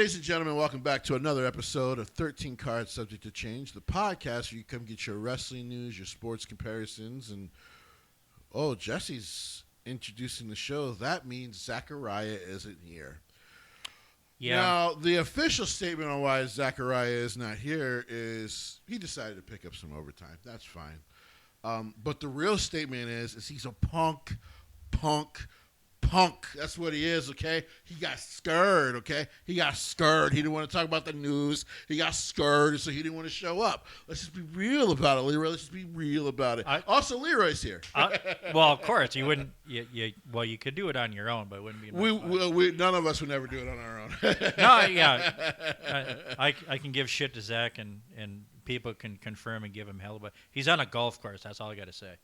Ladies and gentlemen, welcome back to another episode of 13 Cards Subject to Change, the podcast where you come get your wrestling news, your sports comparisons, and, Jesse's introducing the show. That means Zachariah isn't here. Yeah. Now, the official statement on why Zachariah is not here is he decided to pick up some overtime. That's fine. But the real statement is he's a punk. That's what he is, okay? He got scared, okay? He got scared. He didn't want to talk about the news. He got scared, so he didn't want to show up. Let's just be real about it, Leroy. Let's just be real about it. Also, Leroy's here. Well, of course. You wouldn't. You could do it on your own, but it wouldn't be much fun. None of us would never do it on our own. No, yeah. I can give shit to Zach, and people can confirm and give him hell, but he's on a golf course. That's all I got to say.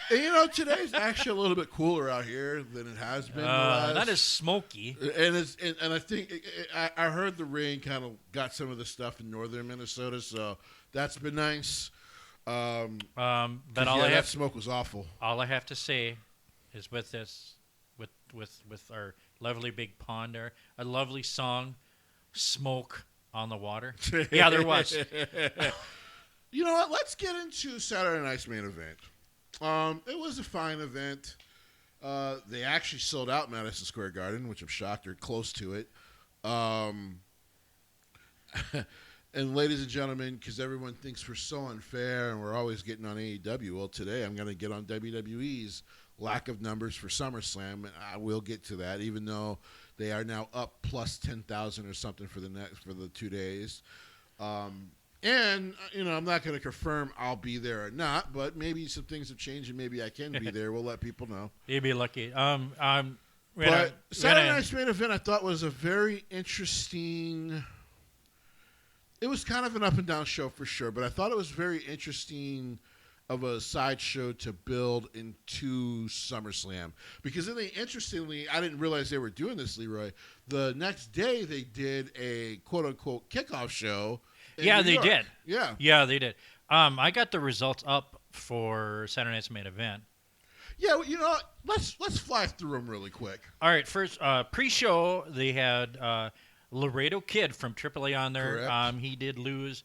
And, today's actually a little bit cooler out here than it has been. Not as smoky. And I think I heard the rain kind of got some of the stuff in northern Minnesota, so that's been nice. But that smoke was awful. All I have to say is with this, with our lovely big pond there, a lovely song, "Smoke on the Water." Yeah, there was. You know what? Let's get into Saturday night's main event. It was a fine event. They actually sold out Madison Square Garden, which I'm shocked. They're close to it. And ladies and gentlemen, because everyone thinks we're so unfair and we're always getting on AEW, well, today I'm going to get on WWE's lack of numbers for SummerSlam, and I will get to that, even though they are now up plus 10,000 or something for the 2 days. And, I'm not going to confirm I'll be there or not, but maybe some things have changed and maybe I can be there. We'll let people know. You'd be lucky. But Saturday night's main event I thought was a very interesting. It was kind of an up and down show for sure, but I thought it was very interesting of a sideshow to build into SummerSlam. Because interestingly, I didn't realize they were doing this, Leroy. The next day they did a quote-unquote kickoff show. Yeah, they did. Yeah, they did. I got the results up for Saturday night's main event. Yeah, well, let's fly through them really quick. All right, first pre-show they had Laredo Kid from AAA on there. Correct. He did lose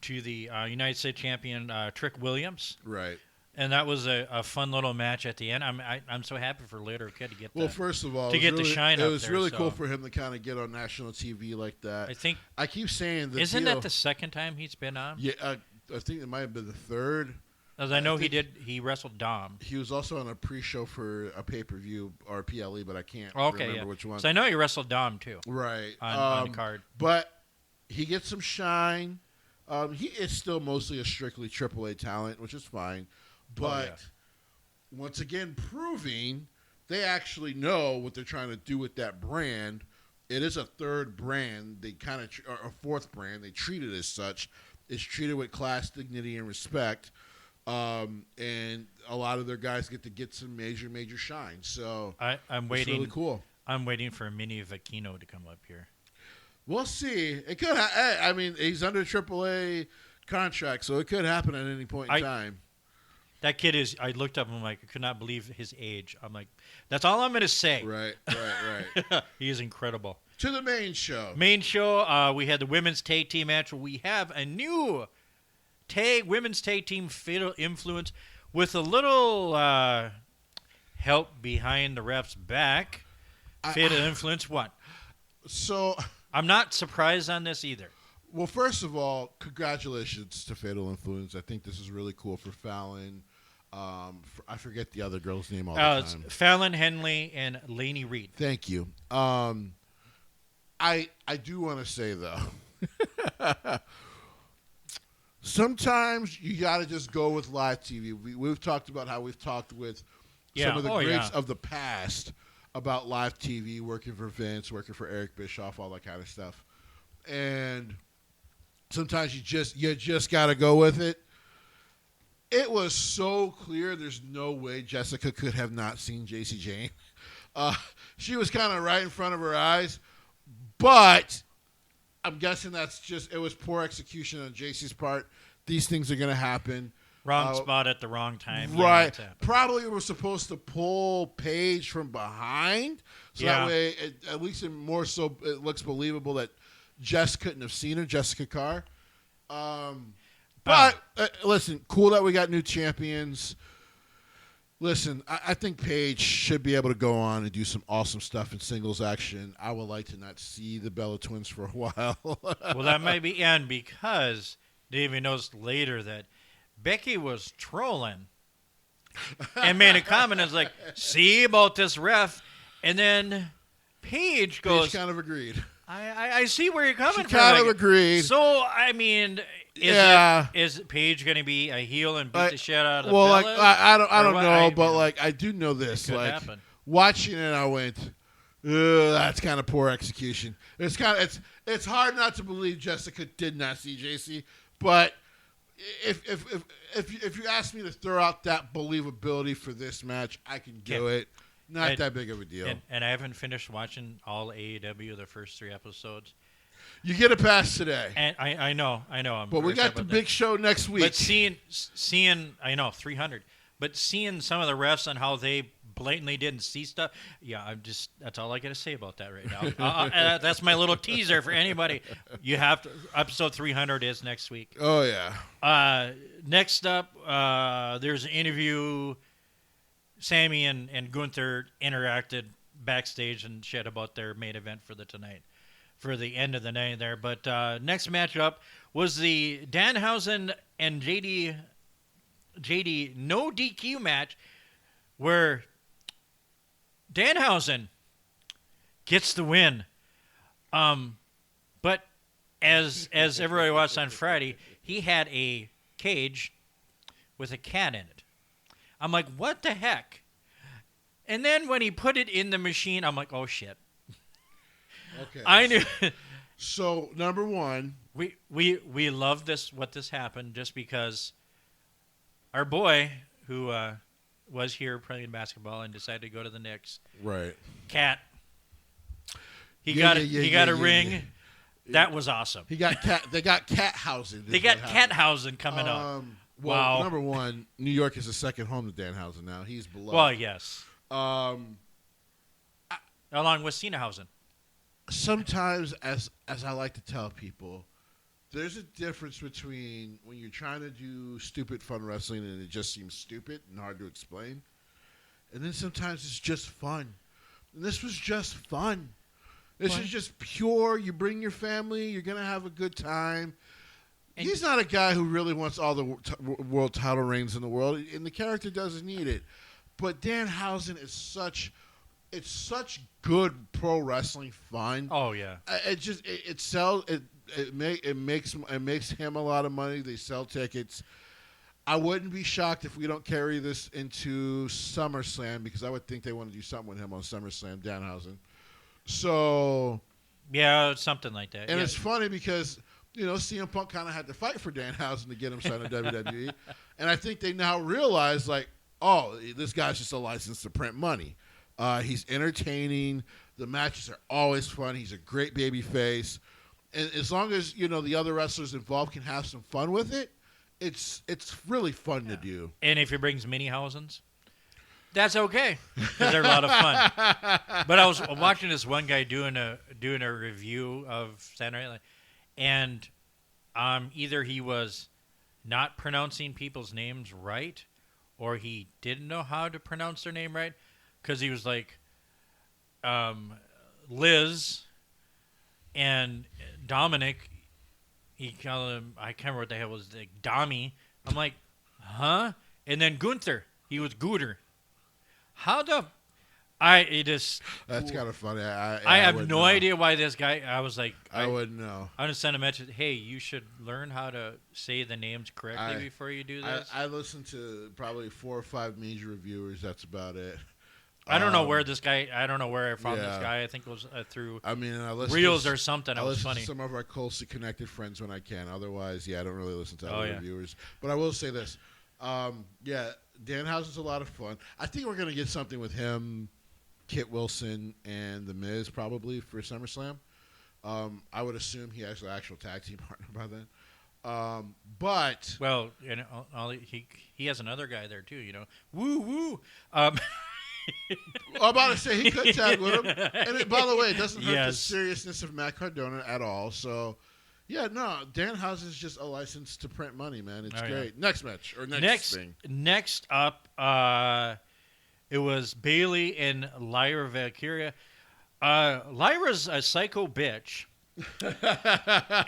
to the United States champion Trick Williams. Right. And that was a fun little match at the end. I'm so happy for Laredo Kid to get first of all, the shine up there. It was really cool for him to kind of get on national TV like that. I keep saying that. Isn't that the second time he's been on? Yeah, I think it might have been the third. As I know, he wrestled Dom. He was also on a pre-show for a pay-per-view or PLE, but I can't remember which one. So I know he wrestled Dom too. Right. On the card. But he gets some shine. He is still mostly a strictly AAA talent, which is fine. But once again, proving they actually know what they're trying to do with that brand. It is a third brand. They kind of or a fourth brand. They treat it as such. It's treated with class, dignity, and respect. And a lot of their guys get some major shine. So I'm waiting. It's really cool. I'm waiting for Mini Vecchino to come up here. We'll see. It could. I mean, he's under AAA contract, so it could happen at any point in time. That kid is. I looked up. I'm like, I could not believe his age. I'm like, that's all I'm going to say. Right. He is incredible. To the main show. We had the women's tag team match. We have a new women's tag team, Fatal Influence, with a little help behind the ref's back. Fatal Influence, what? So I'm not surprised on this either. Well, first of all, congratulations to Fatal Influence. I think this is really cool for Fallon. I forget the other girl's name all the time. It's Fallon Henley and Lainey Reed. Thank you. I do want to say, though, sometimes you got to just go with live TV. We've talked about how we've talked with some of the greats of the past about live TV, working for Vince, working for Eric Bischoff, all that kind of stuff. And sometimes you just got to go with it. It was so clear there's no way Jessica could have not seen JC Jane. She was kind of right in front of her eyes. But I'm guessing it was poor execution on JC's part. These things are going to happen. Wrong spot at the wrong time. Right. Probably we're supposed to pull Paige from behind, so that way, at least it looks believable that Jess couldn't have seen her, Jessica Carr. But listen, cool that we got new champions. Listen, I think Paige should be able to go on and do some awesome stuff in singles action. I would like to not see the Bella Twins for a while. Well, that might be, and because Davey knows later that Becky was trolling and made a comment and was like, see about this ref, and then Paige goes, Paige kind of agreed. I see where you're coming from. She kind of agreed. So, I mean, is Paige going to be a heel and beat the shit out of Bella? Well, like, I don't know, but like I do know this. Like happen. Watching it, I went, that's kind of poor execution. It's hard not to believe Jessica did not see JC, but if you ask me to throw out that believability for this match, I can do it. Not that big of a deal. And I haven't finished watching all AEW, the first 3 episodes. You get a pass today. And I know. But we got the big show next week. But seeing, I know, 300. But seeing some of the refs and how they blatantly didn't see stuff, that's all I got to say about that right now. That's my little teaser for anybody. You have to, episode 300 is next week. Oh, yeah. Next up, there's an interview. Sammy and Gunther interacted backstage and shit about their main event for the end of the night there. But next matchup was the Danhausen and JD no DQ match, where Danhausen gets the win. But as everybody watched on Friday, he had a cage with a cat in it. I'm like, what the heck? And then when he put it in the machine, I'm like, oh shit. Okay. I knew. So number one, we love this. What this happened just because our boy who was here playing basketball and decided to go to the Knicks. Right. Cat. He got a ring. Yeah. That was awesome. They got cat housing. They got cat housing coming up. Well, wow. Number one, New York is the second home to Danhausen now. He's beloved. Well, yes. Along with Cenahausen. Sometimes, as I like to tell people, there's a difference between when you're trying to do stupid fun wrestling and it just seems stupid and hard to explain, and then sometimes it's just fun. And this was just fun. This is just pure. You bring your family. You're going to have a good time. And he's not a guy who really wants all the world title reigns in the world, and the character doesn't need it. But Danhausen is such good pro wrestling fun. Oh yeah. It makes him a lot of money. They sell tickets. I wouldn't be shocked if we don't carry this into SummerSlam, because I would think they want to do something with him on SummerSlam, Danhausen. So yeah, something like that. And it's funny because CM Punk kind of had to fight for Danhausen to get him signed to WWE. And I think they now realize, like, oh, this guy's just a license to print money. He's entertaining. The matches are always fun. He's a great baby face. And as long as, the other wrestlers involved can have some fun with it, it's really fun to do. And if he brings mini Hausens, that's okay, because they're a lot of fun. But I was watching this one guy doing a review of Saturday Night, and either he was not pronouncing people's names right, or he didn't know how to pronounce their name right, because he was like Liz and Dominic. He called him, I can't remember what the hell was, like Dommy. I'm like, huh? And then Gunther, he was Gooter. How the... That's kind of funny. I have no idea why this guy... I was like... I wouldn't know. I'm going to send a message. Hey, you should learn how to say the names correctly before you do this. I listened to probably 4 or 5 major reviewers. That's about it. I don't know where this guy... I don't know where I found this guy. I think it was through Reels or something. It was funny. To some of our closely connected friends when I can. Otherwise, I don't really listen to other reviewers. But I will say this. Danhausen's a lot of fun. I think we're going to get something with him, Kit Wilson, and The Miz probably for SummerSlam. I would assume he has an actual tag team partner by then. But well, he has another guy there too. Woo woo. I'm about to say he could tag with him. And by the way, it doesn't hurt the seriousness of Matt Cardona at all. So, yeah, no, Danhausen is just a license to print money, man. It's great. Yeah. Next match or next thing. Next up, it was Bayley and Lyra Valkyria. Lyra's a psycho bitch.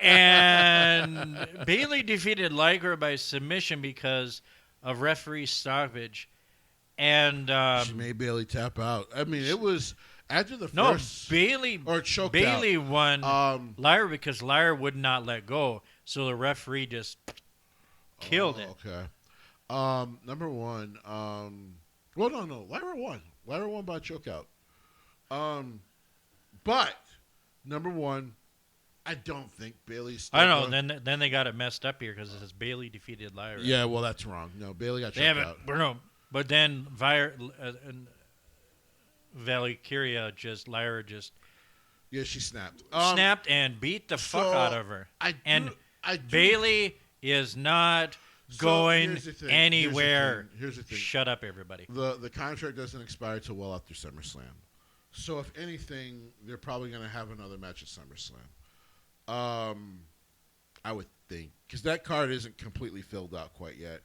And Bayley defeated Lyra by submission because of referee stoppage. And she made Bayley tap out. I mean, it was after the first Bayley won Lyra because Lyra would not let go. So the referee just killed it. Okay. Number one. Well, no. Lyra won. Lyra won by chokeout. But number one, I don't think Bayley's. I don't know. Then they got it messed up here because it says Bayley defeated Lyra. Yeah, well, that's wrong. No, Bayley got choked out. But then Valkyria Lyra just. Yeah, she snapped. Snapped and beat the fuck out of her. Bayley is not going anywhere. Here's the thing. Shut up, everybody. The contract doesn't expire till well after SummerSlam. So if anything, they're probably going to have another match at SummerSlam. I would think. Because that card isn't completely filled out quite yet.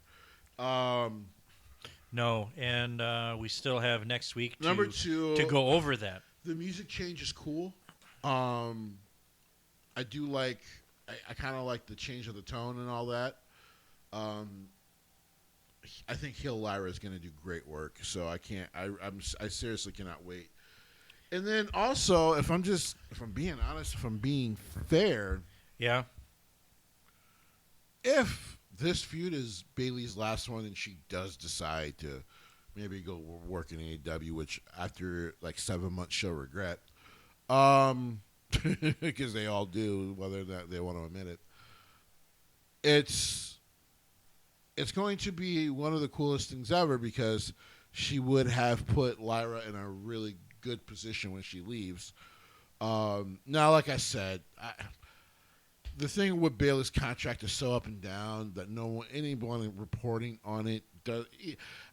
No, and we still have next week Number two, to go over that. The music change is cool. I do like, I kind of like the change of the tone and all that. I think heel Lyra is going to do great work, so I seriously cannot wait. And then also, if I'm being honest, if I'm being fair, yeah. If this feud is Bayley's last one and she does decide to maybe go work in AEW, which after like 7 months she'll regret, because they all do, whether or not they want to admit it. It's going to be one of the coolest things ever because she would have put Lyra in a really good position when she leaves. Now, like I said, the thing with Bayley's contract is so up and down that anyone reporting on it does.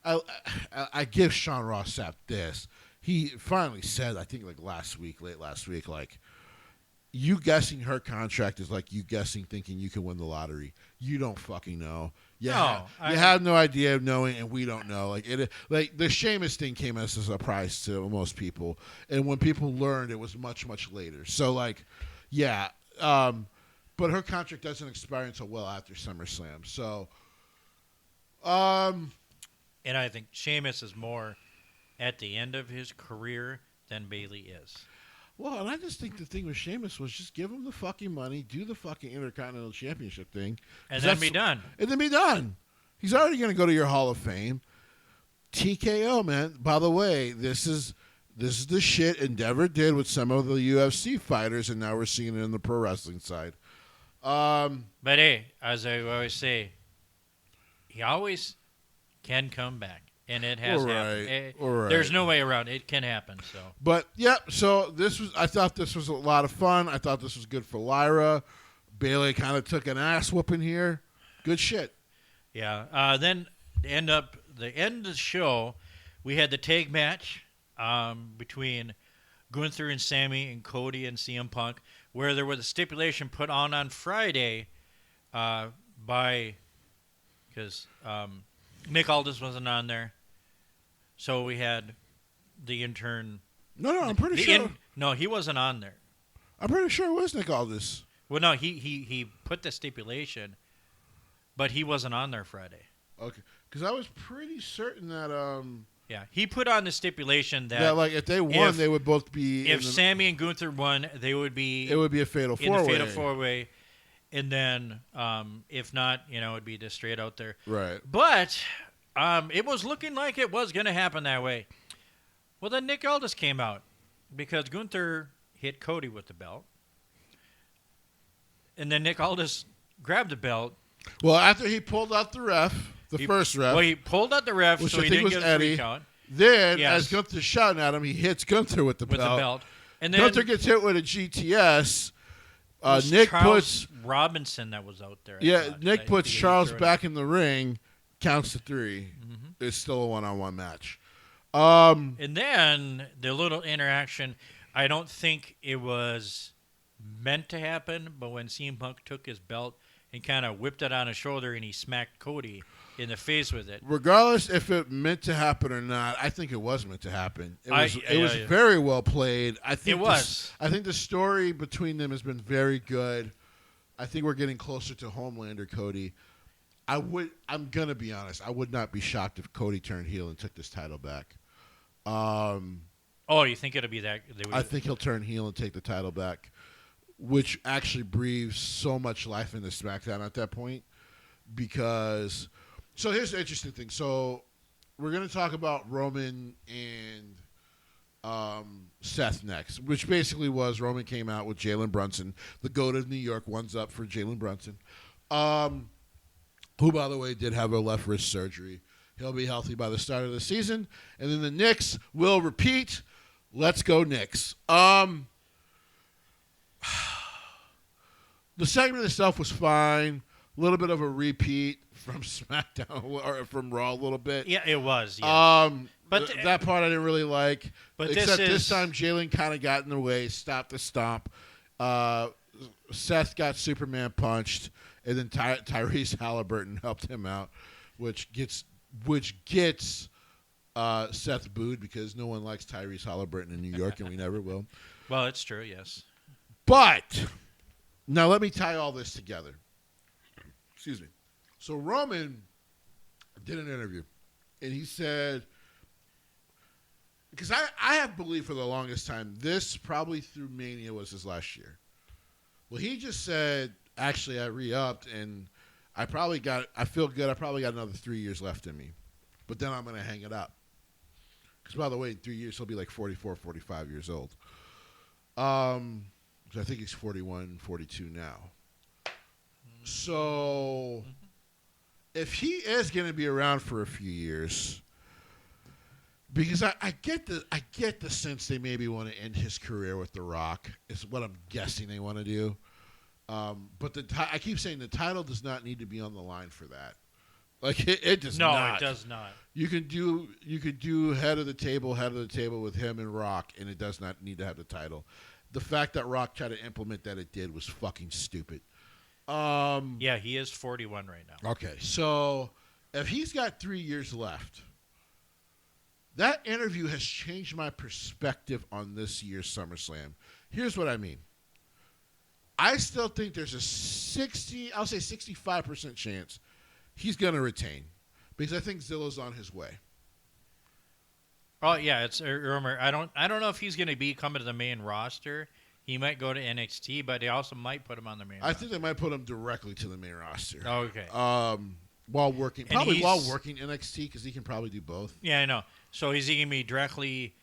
I give Sean Ross Sapp this. He finally said, I think late last week, like, you guessing her contract is like you guessing thinking you can win the lottery. You don't fucking know. You have no idea of knowing, and we don't know. Like the Sheamus thing came as a surprise to most people, and when people learned, it was much, much later. So, like, yeah. But her contract doesn't expire until well after SummerSlam. So, and I think Sheamus is more at the end of his career than Bayley is. Well, and I just think the thing with Sheamus was just give him the fucking money, do the fucking Intercontinental Championship thing. And then be done. And then be done. He's already going to go to your Hall of Fame. TKO, man. By the way, this is the shit Endeavor did with some of the UFC fighters, and now we're seeing it in the pro wrestling side. But hey, as I always say, he always can come back. And it has happened. There's no way around it. It can happen. So, but yeah. So I thought this was a lot of fun. I thought this was good for Lyra. Bayley kind of took an ass whooping here. Good shit. Yeah. Then the end of the show, we had the tag match between Gunther and Sammy and Cody and CM Punk, where there was a stipulation put on Friday because Nick Aldis wasn't on there. So we had the intern. No, I'm pretty sure. No, he wasn't on there. I'm pretty sure it was Nick Aldis. Well, no, he put the stipulation, but he wasn't on there Friday. Okay, because I was pretty certain that. Yeah, he put on the stipulation that. Yeah, like if they won, they would both be. If Sammy and Gunther won, they would be. It would be a fatal four-way. In the fatal four-way, and then if not, it'd be just straight out there. Right. But. It was looking like it was going to happen that way. Well, then Nick Aldis came out because Gunther hit Cody with the belt. And then Nick Aldis grabbed the belt. Well, after he pulled out the ref, first ref. Well, he pulled out the ref, which so he didn't get a 3 count. Then, as Gunther's shouting at him, he hits Gunther with the belt. And then Gunther gets hit with a GTS. Nick puts Robinson that was out there. Nick puts Charles back in the ring, counts to 3. Mm-hmm. It's still a one-on-one match. And then the little interaction, I don't think it was meant to happen, but when CM Punk took his belt and kind of whipped it on his shoulder and he smacked Cody in the face with it. Regardless if it meant to happen or not, I think it was meant to happen. It was very well played. I think the story between them has been very good. I think we're getting closer to Homelander Cody. I'm gonna be honest. I would not be shocked if Cody turned heel and took this title back. You think it'll be that? I think he'll turn heel and take the title back, which actually breathes so much life into SmackDown at that point. Because, so here's the interesting thing. So we're gonna talk about Roman and Seth next, which basically was Roman came out with Jalen Brunson, the GOAT of New York, one's up for Jalen Brunson, who, by the way, did have a left wrist surgery. He'll be healthy by the start of the season. And then the Knicks will repeat. Let's go Knicks. The segment itself was fine. A little bit of a repeat from SmackDown or from Raw a little bit. Yeah, it was. Yes. But that part I didn't really like. But except this time Jalen kind of got in the way, stopped the stomp. Seth got Superman punched, and then Tyrese Halliburton helped him out, which gets Seth booed because no one likes Tyrese Halliburton in New York, and we never will. Well, it's true, yes. But now let me tie all this together. Excuse me. So Roman did an interview, and he said, because I have believed for the longest time, this probably through Mania was his last year. Well, he just said, actually, I re-upped, and I feel good. I probably got another 3 years left in me. But then I'm going to hang it up. Because, by the way, in 3 years, he'll be like 44, 45 years old. I think he's 41, 42 now. So, if he is going to be around for a few years, because I get the sense they maybe want to end his career with The Rock. Is what I'm guessing they want to do. But I keep saying the title does not need to be on the line for that. Like it does not. No, it does not. You could do head of the table with him and Rock, and it does not need to have the title. The fact that Rock tried to implement that it did was fucking stupid. Yeah, he is 41 right now. Okay, so if he's got 3 years left, that interview has changed my perspective on this year's SummerSlam. Here's what I mean. I still think there's a 65% chance he's going to retain because I think Zilla's on his way. Oh yeah, it's a rumor. I don't know if he's going to be coming to the main roster. He might go to NXT, but they also might put him on the main roster. I think they might put him directly to the main roster. Oh, okay. While working NXT because he can probably do both. Yeah, I know. So is he going to be directly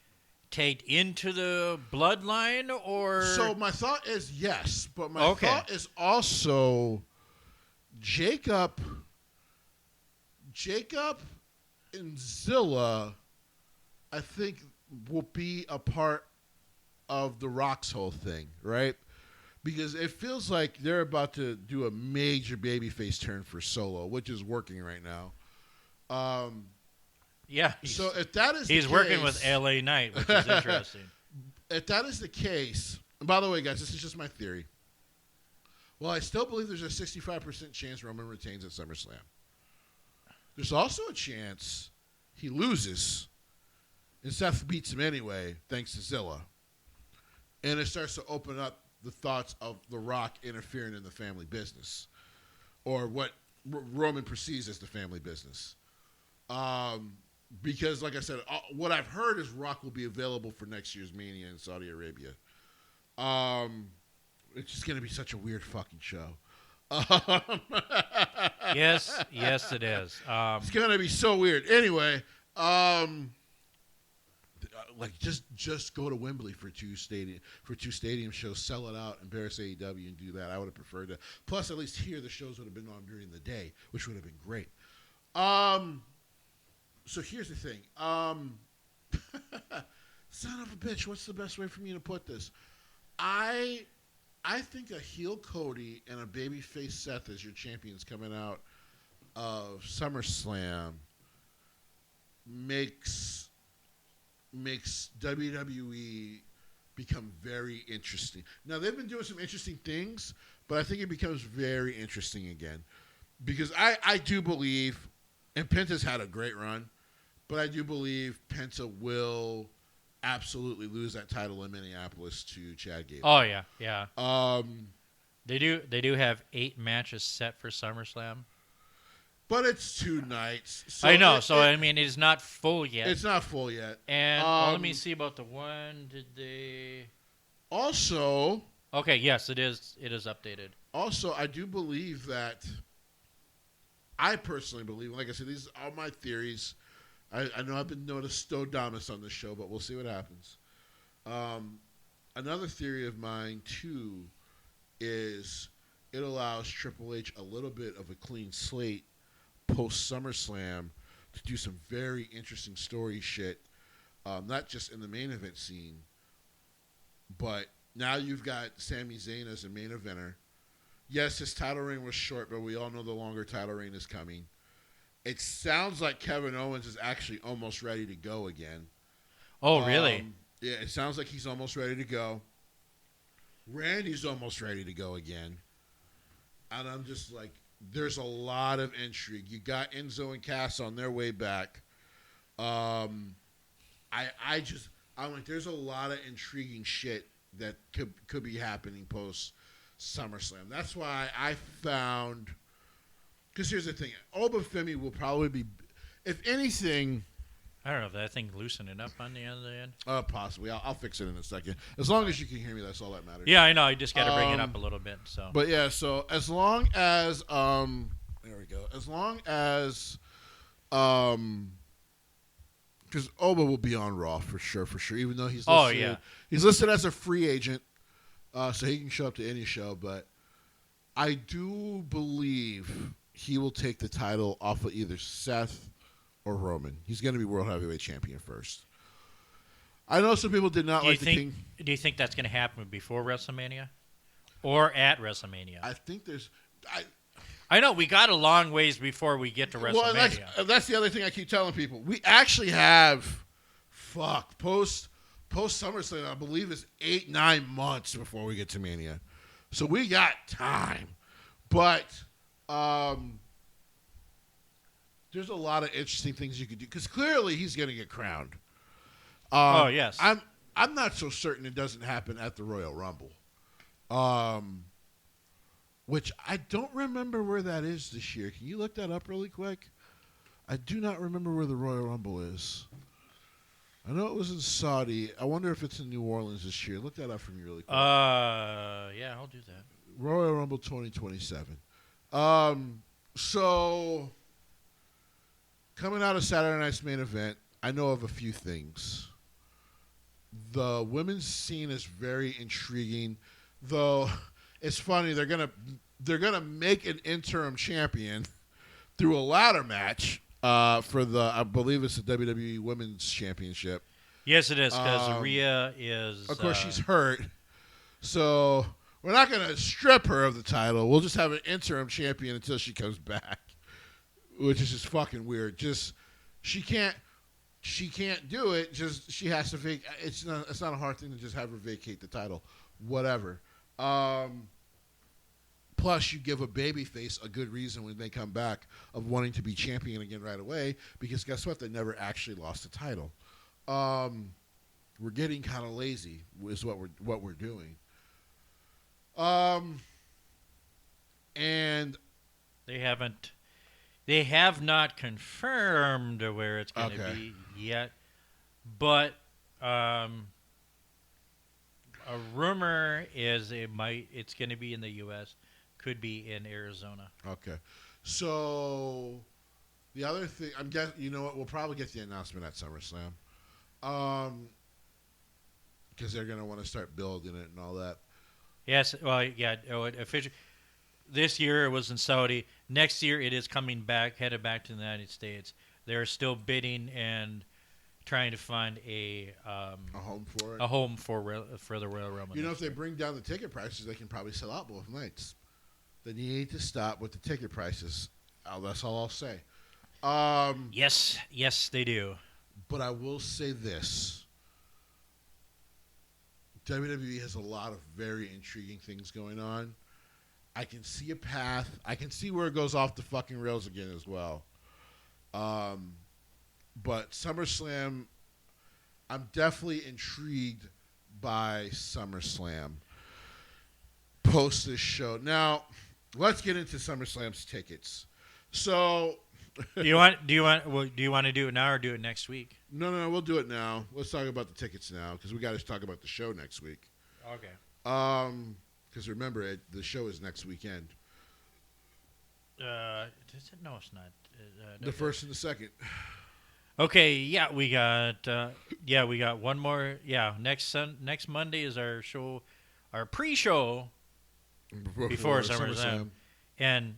tagged into the bloodline or? So my thought is yes, but my thought is also Jacob and Zilla, I think, will be a part of The Rock's whole thing, right? Because it feels like they're about to do a major babyface turn for Solo, which is working right now. Yeah. So if that is he's the working case, with LA Knight, which is interesting. If that is the case, and by the way, guys, this is just my theory. Well, I still believe there's a 65% chance Roman retains at SummerSlam. There's also a chance he loses, and Seth beats him anyway, thanks to Zilla. And it starts to open up the thoughts of The Rock interfering in the family business, or what Roman perceives as the family business. Because, like I said, what I've heard is Rock will be available for next year's Mania in Saudi Arabia. It's just going to be such a weird fucking show. Yes, it is. It's going to be so weird. Anyway, just go to Wembley for two stadium shows, sell it out, embarrass AEW, and do that. I would have preferred to. Plus, at least here the shows would have been on during the day, which would have been great. So here's the thing. Son of a bitch, what's the best way for me to put this? I I think a heel Cody and a babyface Seth as your champions coming out of SummerSlam makes WWE become very interesting. Now, they've been doing some interesting things, but I think it becomes very interesting again. Because I do believe, and Penta's had a great run, but I do believe Penta will absolutely lose that title in Minneapolis to Chad Gable. Oh, yeah. They do have 8 matches set for SummerSlam. But it's 2 nights. So I know. It is not full yet. It's not full yet. And let me see about the one. Did they... Also... Okay, yes, it is. It is updated. Also, I do believe that... I personally believe, like I said, these are my theories. I know I've been known as Stodamus on this show, but we'll see what happens. Another theory of mine, too, is it allows Triple H a little bit of a clean slate post SummerSlam to do some very interesting story shit, not just in the main event scene, but now you've got Sami Zayn as a main eventer. Yes, his title reign was short, but we all know the longer title reign is coming. It sounds like Kevin Owens is actually almost ready to go again. Oh, really? Yeah, it sounds like he's almost ready to go. Randy's almost ready to go again. And I'm just like, there's a lot of intrigue. You got Enzo and Cass on their way back. I'm like, there's a lot of intriguing shit that could be happening post SummerSlam. That's why I found, because here's the thing, Oba Femi will probably be, if anything. I don't know if that thing loosening up on the other end. Possibly. I'll fix it in a second. As long as you can hear me, that's all that matters. Yeah, I know. I just got to bring it up a little bit. So. But yeah, so as long as there we go. As long as because Oba will be on Raw for sure. Even though he's listed, he's listed as a free agent, so he can show up to any show. But I do believe he will take the title off of either Seth or Roman. He's going to be World Heavyweight Champion first. I know some people did not like the King. Do you think that's going to happen before WrestleMania? Or at WrestleMania? I think there's... I know, we got a long ways before we get to WrestleMania. Well, that's the other thing I keep telling people. We actually have... Post SummerSlam, I believe it's 8-9 months before we get to Mania. So we got time. But... there's a lot of interesting things you could do because clearly he's going to get crowned. Yes. I'm not so certain it doesn't happen at the Royal Rumble, which I don't remember where that is this year. Can you look that up really quick? I do not remember where the Royal Rumble is. I know it was in Saudi. I wonder if it's in New Orleans this year. Look that up for me really quick. Yeah, I'll do that. Royal Rumble 2027. So... coming out of Saturday Night's main event, I know of a few things. The women's scene is very intriguing, though it's funny they're gonna make an interim champion through a ladder match for the, I believe it's the WWE Women's Championship. Yes, it is, because Rhea is... Of course, she's hurt, so we're not gonna strip her of the title. We'll just have an interim champion until she comes back. Which is just fucking weird. Just she can't do it. Just she has to vacate. It's not a hard thing to just have her vacate the title. Whatever. Plus, you give a babyface a good reason when they come back of wanting to be champion again right away. Because guess what? They never actually lost the title. We're getting kind of lazy. Is what we're doing. And They have not confirmed where it's going to be yet, but a rumor is it's going to be in the U.S., could be in Arizona. Okay, so the other thing I'm guessing, you know what? We'll probably get the announcement at SummerSlam, because they're going to want to start building it and all that. Yes, well, yeah, officially. This year it was in Saudi. Next year it is headed back to the United States. They're still bidding and trying to find a home for it. A home for the Royal Rumble. You know, if they bring down the ticket prices, they can probably sell out both nights. They need to stop with the ticket prices. That's all I'll say. Yes, they do. But I will say this. WWE has a lot of very intriguing things going on. I can see a path. I can see where it goes off the fucking rails again as well. But SummerSlam, I'm definitely intrigued by SummerSlam post this show. Now, let's get into SummerSlam's tickets. So, do you want to do it now or do it next week? No, we'll do it now. Let's talk about the tickets now because we got to talk about the show next week. Okay. Because remember, the show is next weekend. No, it's not. The first and the second. Okay, yeah, we got one more. Yeah, next Monday is our show, our pre-show before SummerSlam, and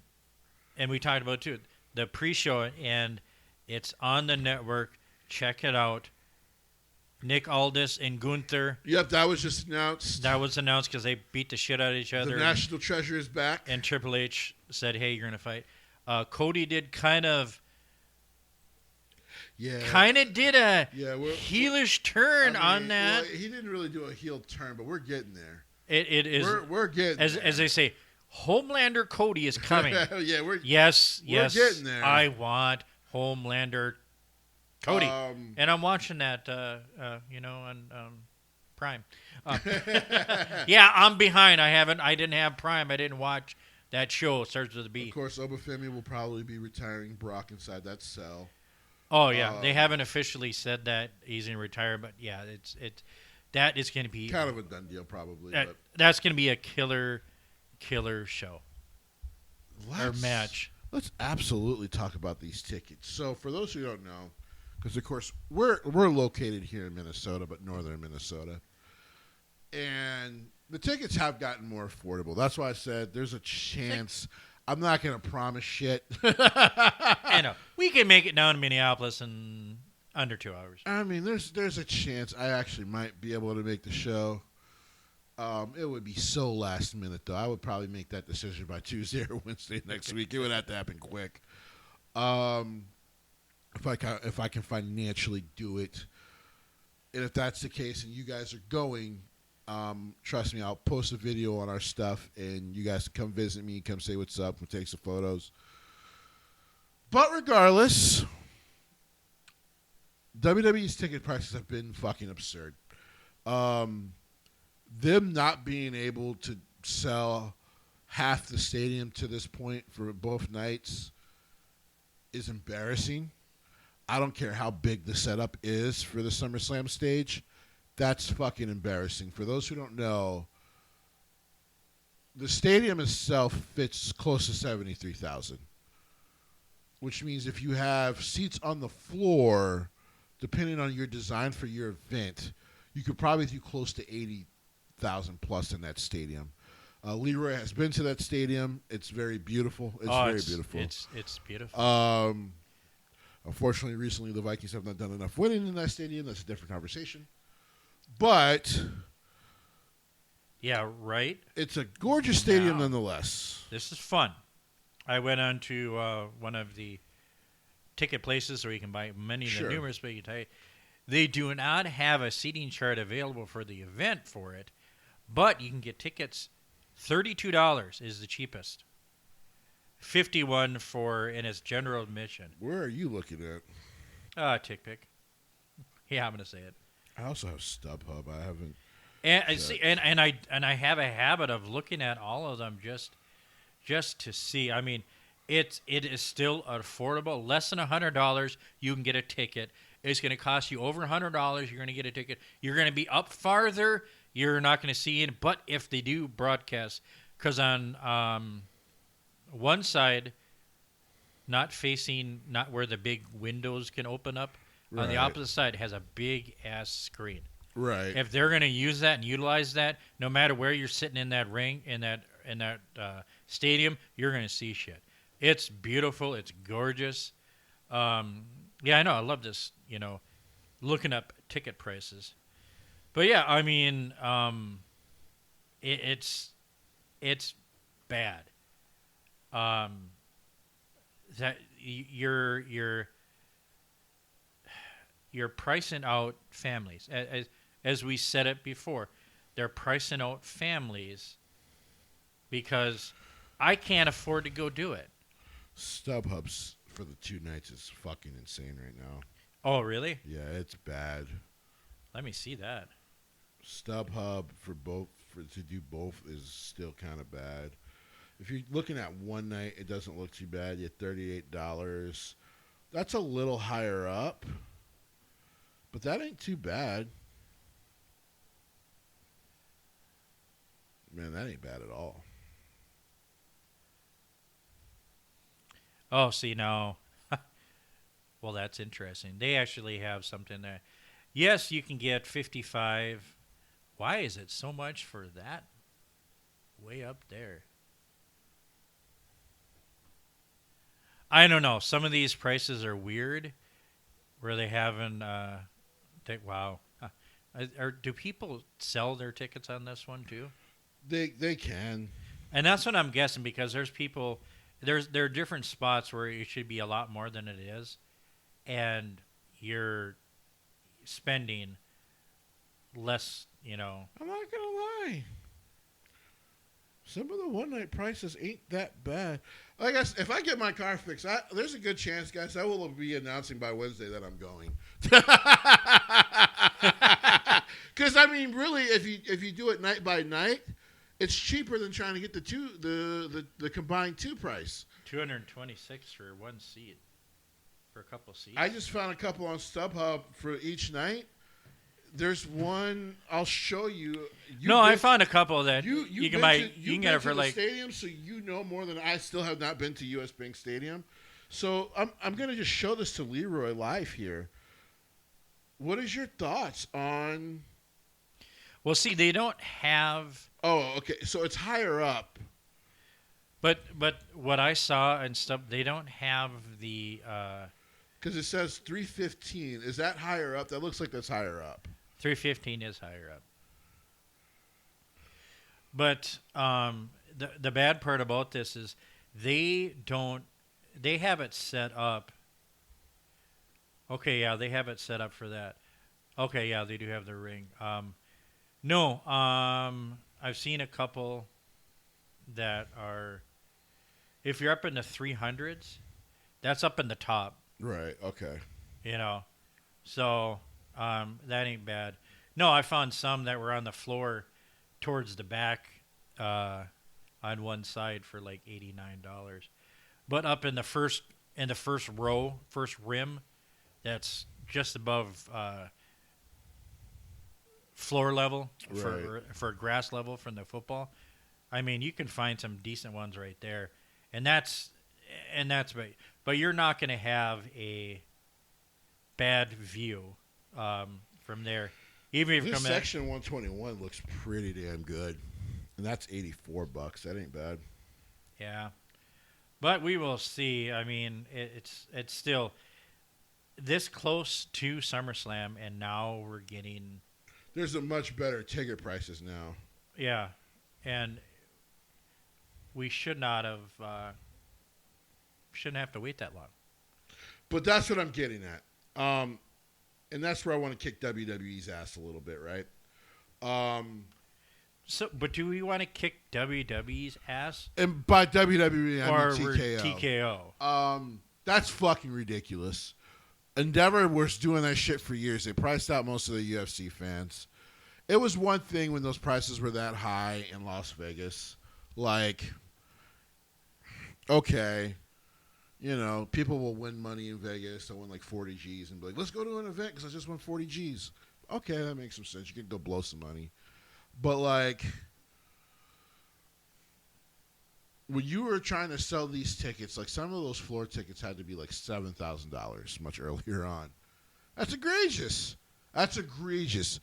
we talked about too the pre-show, and it's on the network. Check it out. Nick Aldis and Gunther. Yep, that was just announced. That was announced because they beat the shit out of each other. The National Treasure is back. And Triple H said, "Hey, you're gonna fight." Cody did kind of did a heelish turn on that. Well, he didn't really do a heel turn, but we're getting there. It is. We're getting there. As they say, Homelander Cody is coming. Yeah, we're getting there. I want Homelander Cody, and I'm watching that, on Prime. Yeah, I'm behind. I didn't have Prime. I didn't watch that show. It starts with a B. Of course, Obafemi will probably be retiring Brock inside that cell. Oh yeah, they haven't officially said that he's going to retire, but yeah, that is going to be kind of a done deal, probably. That's going to be a killer show or match. Let's absolutely talk about these tickets. So, for those who don't know, because of course we're located here in Minnesota, but northern Minnesota, and the tickets have gotten more affordable. That's why I said there's a chance. I'm not going to promise shit. I know. We can make it down to Minneapolis in under 2 hours. I mean, there's a chance I actually might be able to make the show. It would be so last minute, though. I would probably make that decision by Tuesday or Wednesday next week. It would have to happen quick. If I can financially do it. And if that's the case and you guys are going, trust me, I'll post a video on our stuff, and you guys can come visit me, come say what's up, and take some photos. But regardless, WWE's ticket prices have been fucking absurd. Them not being able to sell half the stadium to this point for both nights is embarrassing. I don't care how big the setup is for the SummerSlam stage. That's fucking embarrassing. For those who don't know, the stadium itself fits close to 73,000, which means if you have seats on the floor, depending on your design for your event, you could probably do close to 80,000 plus in that stadium. Leroy has been to that stadium. It's very beautiful. It's beautiful. It's beautiful. Unfortunately, recently the Vikings have not done enough winning in that stadium. That's a different conversation. But yeah, right. It's a gorgeous stadium nonetheless. This is fun. I went on to one of the ticket places where you can buy many of the numerous big tickets. They do not have a seating chart available for the event for it, but you can get tickets. $32 is the cheapest. $51 for in its general admission. Where are you looking at? TickPick. Yeah, I'm gonna say it. I also have StubHub. I haven't. And I see, and I have a habit of looking at all of them just to see. I mean, it is still affordable. Less than $100, you can get a ticket. It's going to cost you over $100. You're going to get a ticket. You're going to be up farther. You're not going to see it. But if they do broadcast, because on one side, not where the big windows can open up, right. On the opposite side has a big ass screen. Right. If they're going to use that and utilize that, no matter where you're sitting in that ring, in that stadium, you're going to see shit. It's beautiful. It's gorgeous. Yeah, I know. I love this. looking up ticket prices. But yeah, I mean, it's bad. That you're pricing out families, as we said it before. They're pricing out families because I can't afford to go do it. StubHub's for the 2 nights is fucking insane right now. Oh, really? Yeah, it's bad. Let me see that. StubHub to do both is still kind of bad. If you're looking at one night, it doesn't look too bad. You get $38. That's a little higher up, but that ain't too bad. Man, that ain't bad at all. Oh, see, no. Well, that's interesting. They actually have something there. Yes, you can get 55. Why is it so much for that? Way up there. I don't know. Some of these prices are weird, where they haven't. Wow. Do people sell their tickets on this one too? They can. And that's what I'm guessing, because there's people. There are different spots where it should be a lot more than it is, and you're spending less. You know. I'm not gonna lie. Some of the one-night prices ain't that bad. I guess if I get my car fixed, there's a good chance, guys, I will be announcing by Wednesday that I'm going. Because I mean, really, if you do it night by night, it's cheaper than trying to get the combined 2 price. $226 for one seat, for a couple seats. I just found a couple on StubHub for each night. There's one I'll show you. I found a couple that you can buy. You can get it for like stadium, so you know more than I. Still have not been to US Bank Stadium, so I'm gonna just show this to Leroy live here. What is your thoughts on? Well, see, they don't have. Oh, okay. So it's higher up. But what I saw and stuff, they don't have the. Because it says 315. Is that higher up? That looks like that's higher up. 315 is higher up. But the bad part about this is they have it set up. Okay, yeah, they have it set up for that. Okay, yeah, they do have the ring. I've seen a couple that are, if you're up in the 300s, that's up in the top. Right, okay. You know, so that ain't bad. No, I found some that were on the floor towards the back on one side for like $89. But up in the first row, first rim, that's just above floor level for grass level from the football. I mean, you can find some decent ones right there. And that's but you're not going to have a bad view from there. Even if this section 121 looks pretty damn good, and that's $84. That ain't bad. Yeah, but we will see. I mean, it's still this close to SummerSlam, and now we're getting. There's a much better ticket prices now. Yeah, and we shouldn't have to wait that long. But that's what I'm getting at. And that's where I want to kick WWE's ass a little bit, right? But do we want to kick WWE's ass? And by WWE, I mean TKO. That's fucking ridiculous. Endeavor was doing that shit for years. They priced out most of the UFC fans. It was one thing when those prices were that high in Las Vegas. Like, okay, you know, people will win money in Vegas. They'll win like 40 G's and be like, let's go to an event because I just won 40 G's. Okay, that makes some sense. You can go blow some money. But, like, when you were trying to sell these tickets, like some of those floor tickets had to be like $7,000 much earlier on. That's egregious. That's egregious.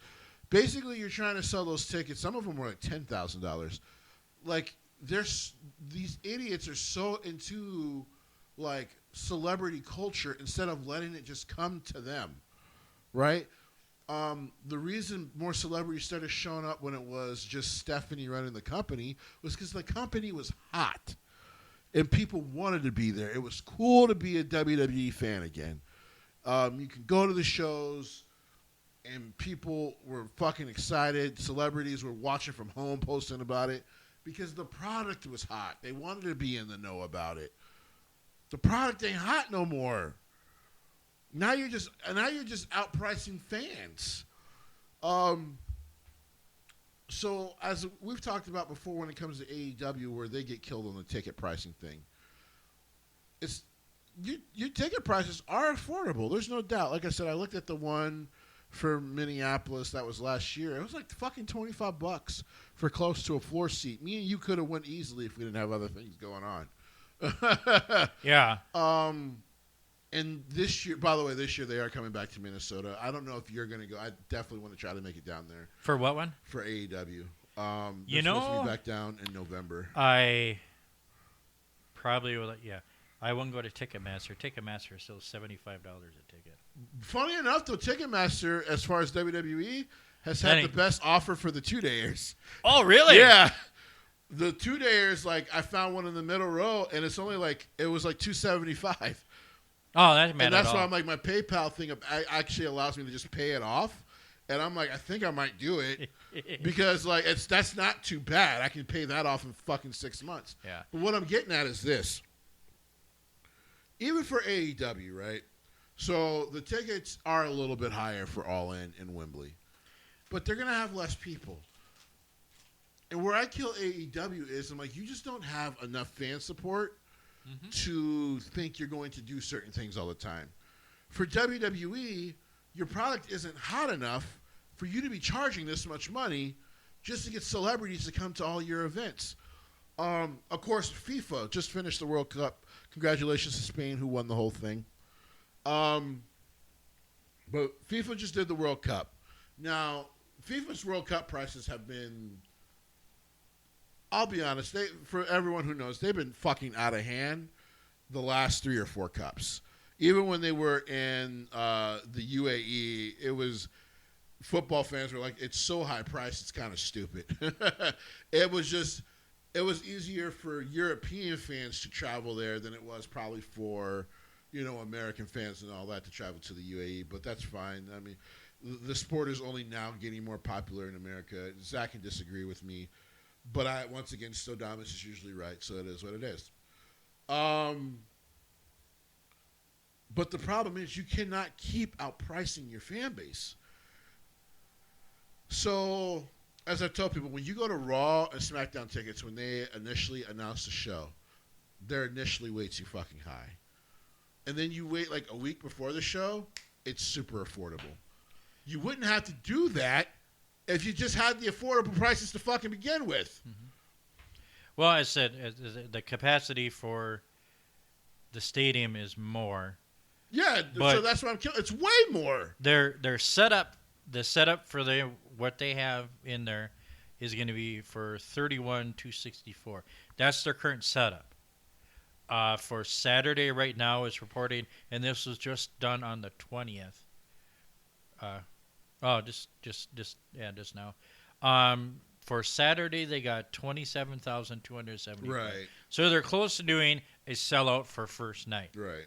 Basically, you're trying to sell those tickets. Some of them were like $10,000. Like, these idiots are so into, like, celebrity culture instead of letting it just come to them. right? The reason more celebrities started showing up when it was just Stephanie running the company was because the company was hot. And people wanted to be there. It was cool to be a WWE fan again. You can go to the shows, and people were fucking excited. Celebrities were watching from home, posting about it, because the product was hot. They wanted to be in the know about it. The product ain't hot no more. Now you're just outpricing fans. So as we've talked about before, when it comes to AEW, where they get killed on the ticket pricing thing, it's your ticket prices are affordable. There's no doubt. Like I said, I looked at the one for Minneapolis that was last year. It was like fucking $25 for close to a floor seat. Me and you could have went easily if we didn't have other things going on. Yeah. And this year, by the way, they are coming back to Minnesota. I don't know if you're going to go. I definitely want to try to make it down there. For what one? For AEW. They're supposed to be back down in November. I probably will. Yeah. I won't go to Ticketmaster. Ticketmaster is still $75 a ticket. Funny enough, though, Ticketmaster, as far as WWE, has had the best offer for the 2-dayers. Oh, really? Yeah. The 2-dayers, like, I found one in the middle row, and it's only like, it was like $275. Oh, that's bad. And that's why I'm like, my PayPal thing actually allows me to just pay it off. And I'm like, I think I might do it because, like, that's not too bad. I can pay that off in fucking 6 months. Yeah. But what I'm getting at is this. Even for AEW, right? So the tickets are a little bit higher for All In Wembley. But they're going to have less people. And where I kill AEW is, I'm like, you just don't have enough fan support to think you're going to do certain things all the time. For WWE, your product isn't hot enough for you to be charging this much money just to get celebrities to come to all your events. Of course, FIFA just finished the World Cup. Congratulations to Spain, who won the whole thing. But FIFA just did the World Cup. Now, FIFA's World Cup prices have been, I'll be honest, for everyone who knows, they've been fucking out of hand the last 3 or 4 cups. Even when they were in the UAE, it was, football fans were like, it's so high priced, it's kind of stupid. It was easier for European fans to travel there than it was probably for, American fans and all that to travel to the UAE, but that's fine. I mean, the sport is only now getting more popular in America. Zach can disagree with me. But once again, Stodamus is usually right, so it is what it is. But the problem is you cannot keep outpricing your fan base. So, as I tell people, when you go to Raw and SmackDown tickets, when they initially announce the show, they're initially way too fucking high. And then you wait like a week before the show, it's super affordable. You wouldn't have to do that if you just had the affordable prices to fucking begin with. Mm-hmm. Well, I said the capacity for the stadium is more. Yeah, so that's why I'm killing. It's way more. Their setup, the setup for what they have in there, is going to be for $31,264. That's their current setup. For Saturday right now, it's reporting, and this was just done on the 20th. Just now. For Saturday, they got 27,270. Right. So they're close to doing a sellout for first night. Right.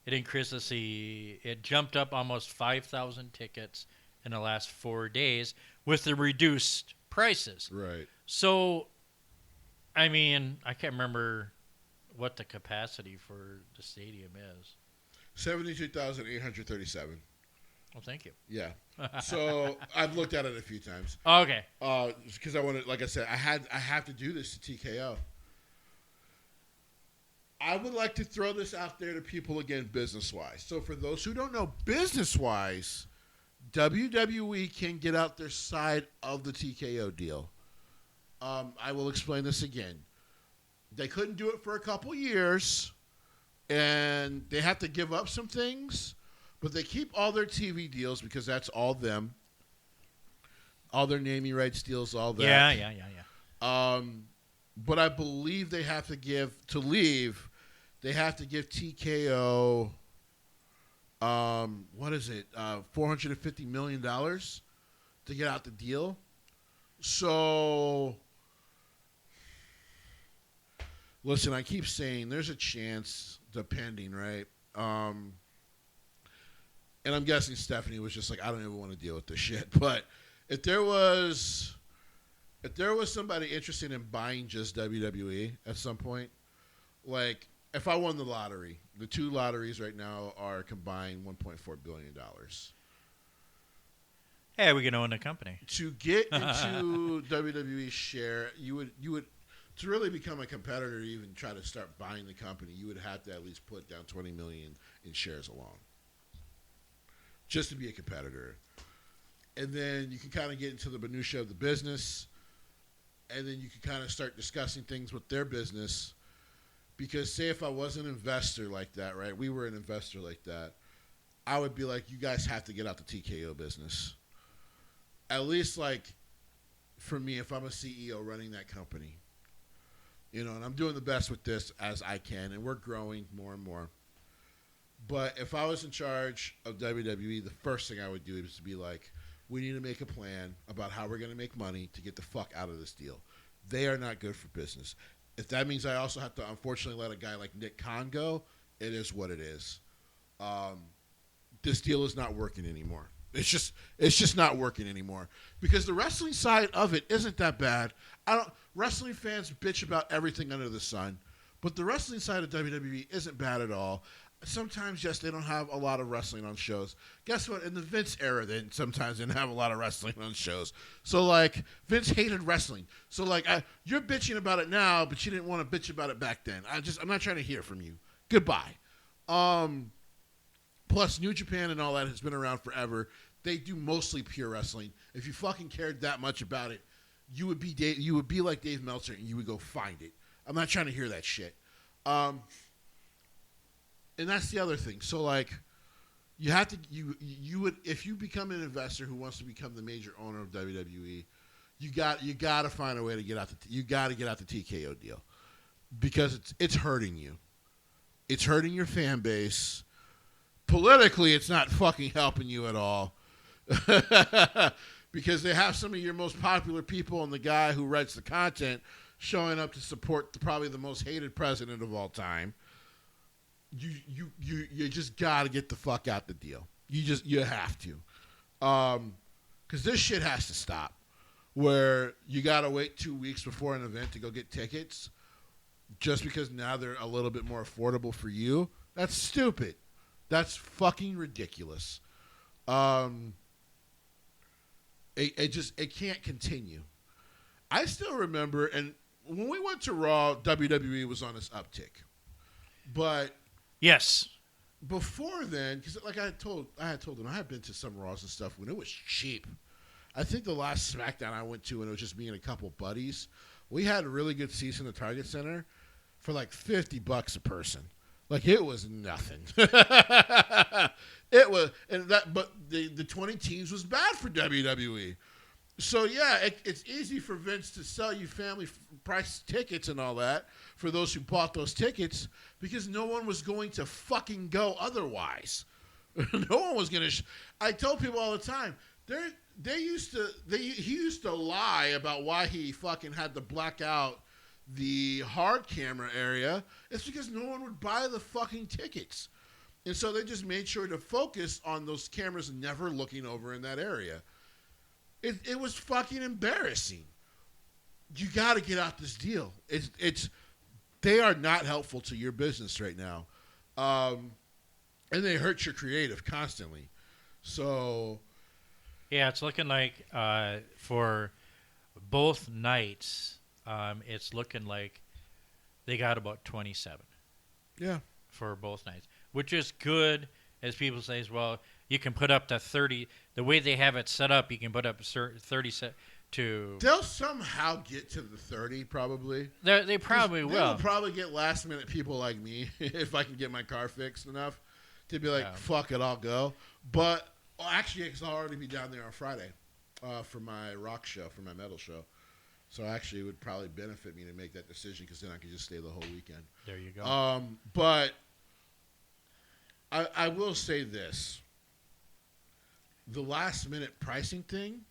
It increased. Let's see, it jumped up almost 5,000 tickets in the last 4 days with the reduced prices. Right. So, I mean, I can't remember what the capacity for the stadium is. 72,837. Well, thank you. Yeah. So I've looked at it a few times. Okay. Because I wanted, like I said, I have to do this to TKO. I would like to throw this out there to people again, business-wise. So for those who don't know, business-wise, WWE can get out their side of the TKO deal. I will explain this again. They couldn't do it for a couple years, and they have to give up some things, but they keep all their TV deals because that's all them. All their naming rights deals, all that. Yeah. But I believe they have to leave they have to give TKO, $450 million to get out the deal. So, listen, I keep saying there's a chance, depending, right? And I'm guessing Stephanie was just like, I don't even want to deal with this shit. But if there was somebody interested in buying just WWE at some point, like if I won the lottery, the two lotteries right now are combined $1.4 billion. Hey, we can own a company. To get into WWE share, you would to really become a competitor, even try to start buying the company, you would have to at least put down $20 million in shares alone, just to be a competitor. And then you can kind of get into the minutia of the business, and then you can kind of start discussing things with their business. Because say if I was an investor like that, right? We were an investor like that. I would be like, you guys have to get out the TKO business. At least, like, for me, if I'm a CEO running that company, you know, and I'm doing the best with this as I can, and we're growing more and more. But if I was in charge of WWE, the first thing I would do is to be like, we need to make a plan about how we're going to make money to get the fuck out of this deal. They are not good for business. If that means I also have to, unfortunately, let a guy like Nick Khan go, it is what it is. This deal is not working anymore. It's just not working anymore because the wrestling side of it isn't that bad. Wrestling fans bitch about everything under the sun, but the wrestling side of WWE isn't bad at all. Sometimes, yes, they don't have a lot of wrestling on shows. Guess what? In the Vince era, they sometimes didn't have a lot of wrestling on shows. So, like, Vince hated wrestling. So, like, you're bitching about it now, but you didn't want to bitch about it back then. I'm not trying to hear from you. Goodbye. Plus, New Japan and all that has been around forever. They do mostly pure wrestling. If you fucking cared that much about it, you would be like Dave Meltzer and you would go find it. I'm not trying to hear that shit. And that's the other thing. So, like, you have to you would if you become an investor who wants to become the major owner of WWE, you got to find a way to get out the TKO deal because it's hurting you. It's hurting your fan base. Politically, it's not fucking helping you at all. Because they have some of your most popular people and the guy who writes the content showing up to support probably the most hated president of all time. You just got to get the fuck out the deal. You have to. Because this shit has to stop. Where you got to wait 2 weeks before an event to go get tickets just because now they're a little bit more affordable for you. That's stupid. That's fucking ridiculous. It can't continue. I still remember, and when we went to Raw, WWE was on this uptick. But yes, before then, because like I had told them, I had been to some Raws and stuff when it was cheap. I think the last SmackDown I went to, when it was just me and a couple buddies, we had really good seats in the Target Center for like $50 a person. Like, it was nothing. It was, but the 20 teams was bad for WWE. So, yeah, it's easy for Vince to sell you family price tickets and all that for those who bought those tickets because no one was going to fucking go otherwise. No one was going to. I tell people all the time, he used to lie about why he fucking had to black out the hard camera area. It's because no one would buy the fucking tickets. And so they just made sure to focus on those cameras never looking over in that area. It was fucking embarrassing. You got to get out this deal. They are not helpful to your business right now. And they hurt your creative constantly. So yeah, it's looking like for both nights, it's looking like they got about 27. Yeah. For both nights, which is good, as people say as well. You can put up to 30. The way they have it set up, you can put up 30 to. They'll somehow get to the 30, probably. They probably will. They'll probably get last-minute people like me, if I can get my car fixed enough, to be like, fuck it, I'll go. But, actually, because I'll already be down there on Friday for my rock show, for my metal show. So actually, it would probably benefit me to make that decision because then I could just stay the whole weekend. There you go. But I will say this. The last-minute pricing thing.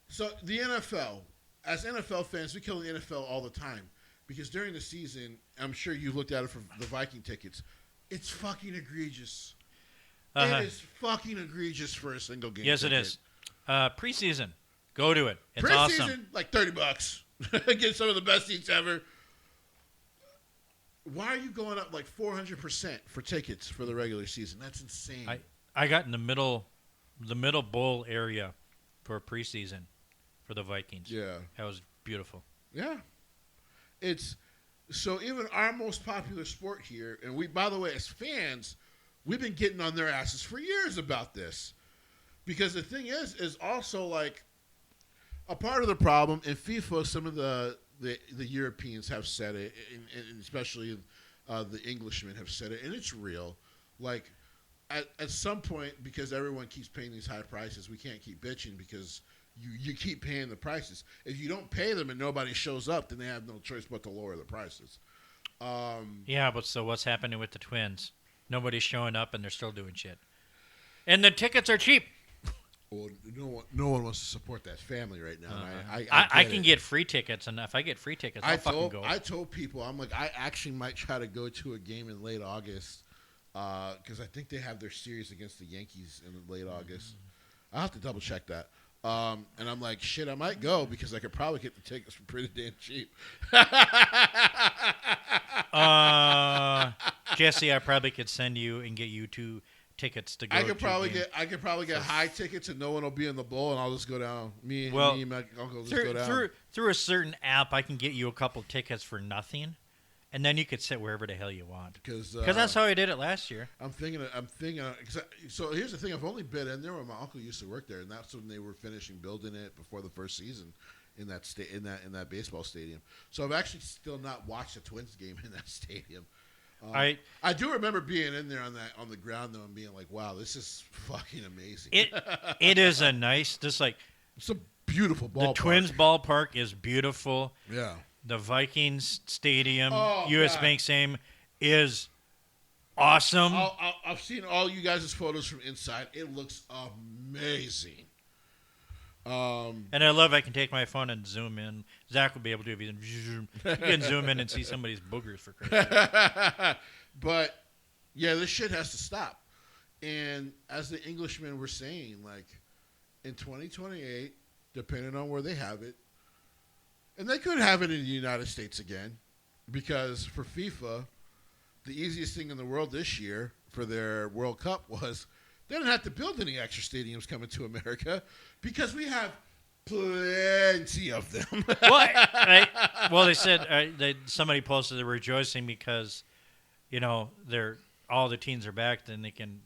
So the NFL, as NFL fans, we kill the NFL all the time because during the season, I'm sure you looked at it for the Viking tickets. It's fucking egregious. It is fucking egregious for a single game. Yes, ticket. it is. Preseason. Go to it. It's Preseason, awesome. like $30. Get some of the best seats ever. Why are you going up like 400% for tickets for the regular season? That's insane. I got in the middle bowl area for preseason for the Vikings. Yeah. That was beautiful. Yeah. It's so even our most popular sport here, and we, by the way, as fans, we've been getting on their asses for years about this. Because the thing is also like a part of the problem in FIFA, some of the Europeans have said it, and especially the Englishmen have said it, and it's real. Like, at some point, because everyone keeps paying these high prices, we can't keep bitching because you keep paying the prices. If you don't pay them and nobody shows up, then they have no choice but to lower the prices. Yeah, but so what's happening with the Twins? Nobody's showing up, and they're still doing shit. And the tickets are cheap. Well, no one wants to support that family right now. I can get free tickets, and if I get free tickets, I'll fucking go. I told people, I'm like, I actually might try to go to a game in late August because I think they have their series against the Yankees in late August. I'll have to double check that. And I'm like, shit, I might go because I could probably get the tickets for pretty damn cheap. Jesse, I probably could send you and get you 2 tickets to go. I could probably get high tickets and no one will be in the bowl and I'll just go down. Me and my uncle just go down. Through a certain app, I can get you a couple tickets for nothing, and then you could sit wherever the hell you want. Because that's how I did it last year. I'm thinking. So here's the thing: I've only been in there when my uncle used to work there, and that's when they were finishing building it before the first season in that baseball stadium. So I've actually still not watched a Twins game in that stadium. I do remember being in there on the ground though and being like, "Wow, this is fucking amazing." It is a nice, just like it's a beautiful ballpark. The Twins ballpark is beautiful. Yeah. The Vikings stadium, U.S. Bank Stadium, is awesome. I've seen all you guys' photos from inside. It looks amazing. And I love I can take my phone and zoom in. Zach will be able to if you can zoom in and see somebody's boogers for Christmas. But yeah, this shit has to stop. And as the Englishmen were saying, like in 2028, depending on where they have it, and they could have it in the United States again, because for FIFA, the easiest thing in the world this year for their World Cup was they didn't have to build any extra stadiums coming to America because we have plenty of them. Well, they said somebody posted they're rejoicing because, all the teams are back, then they can,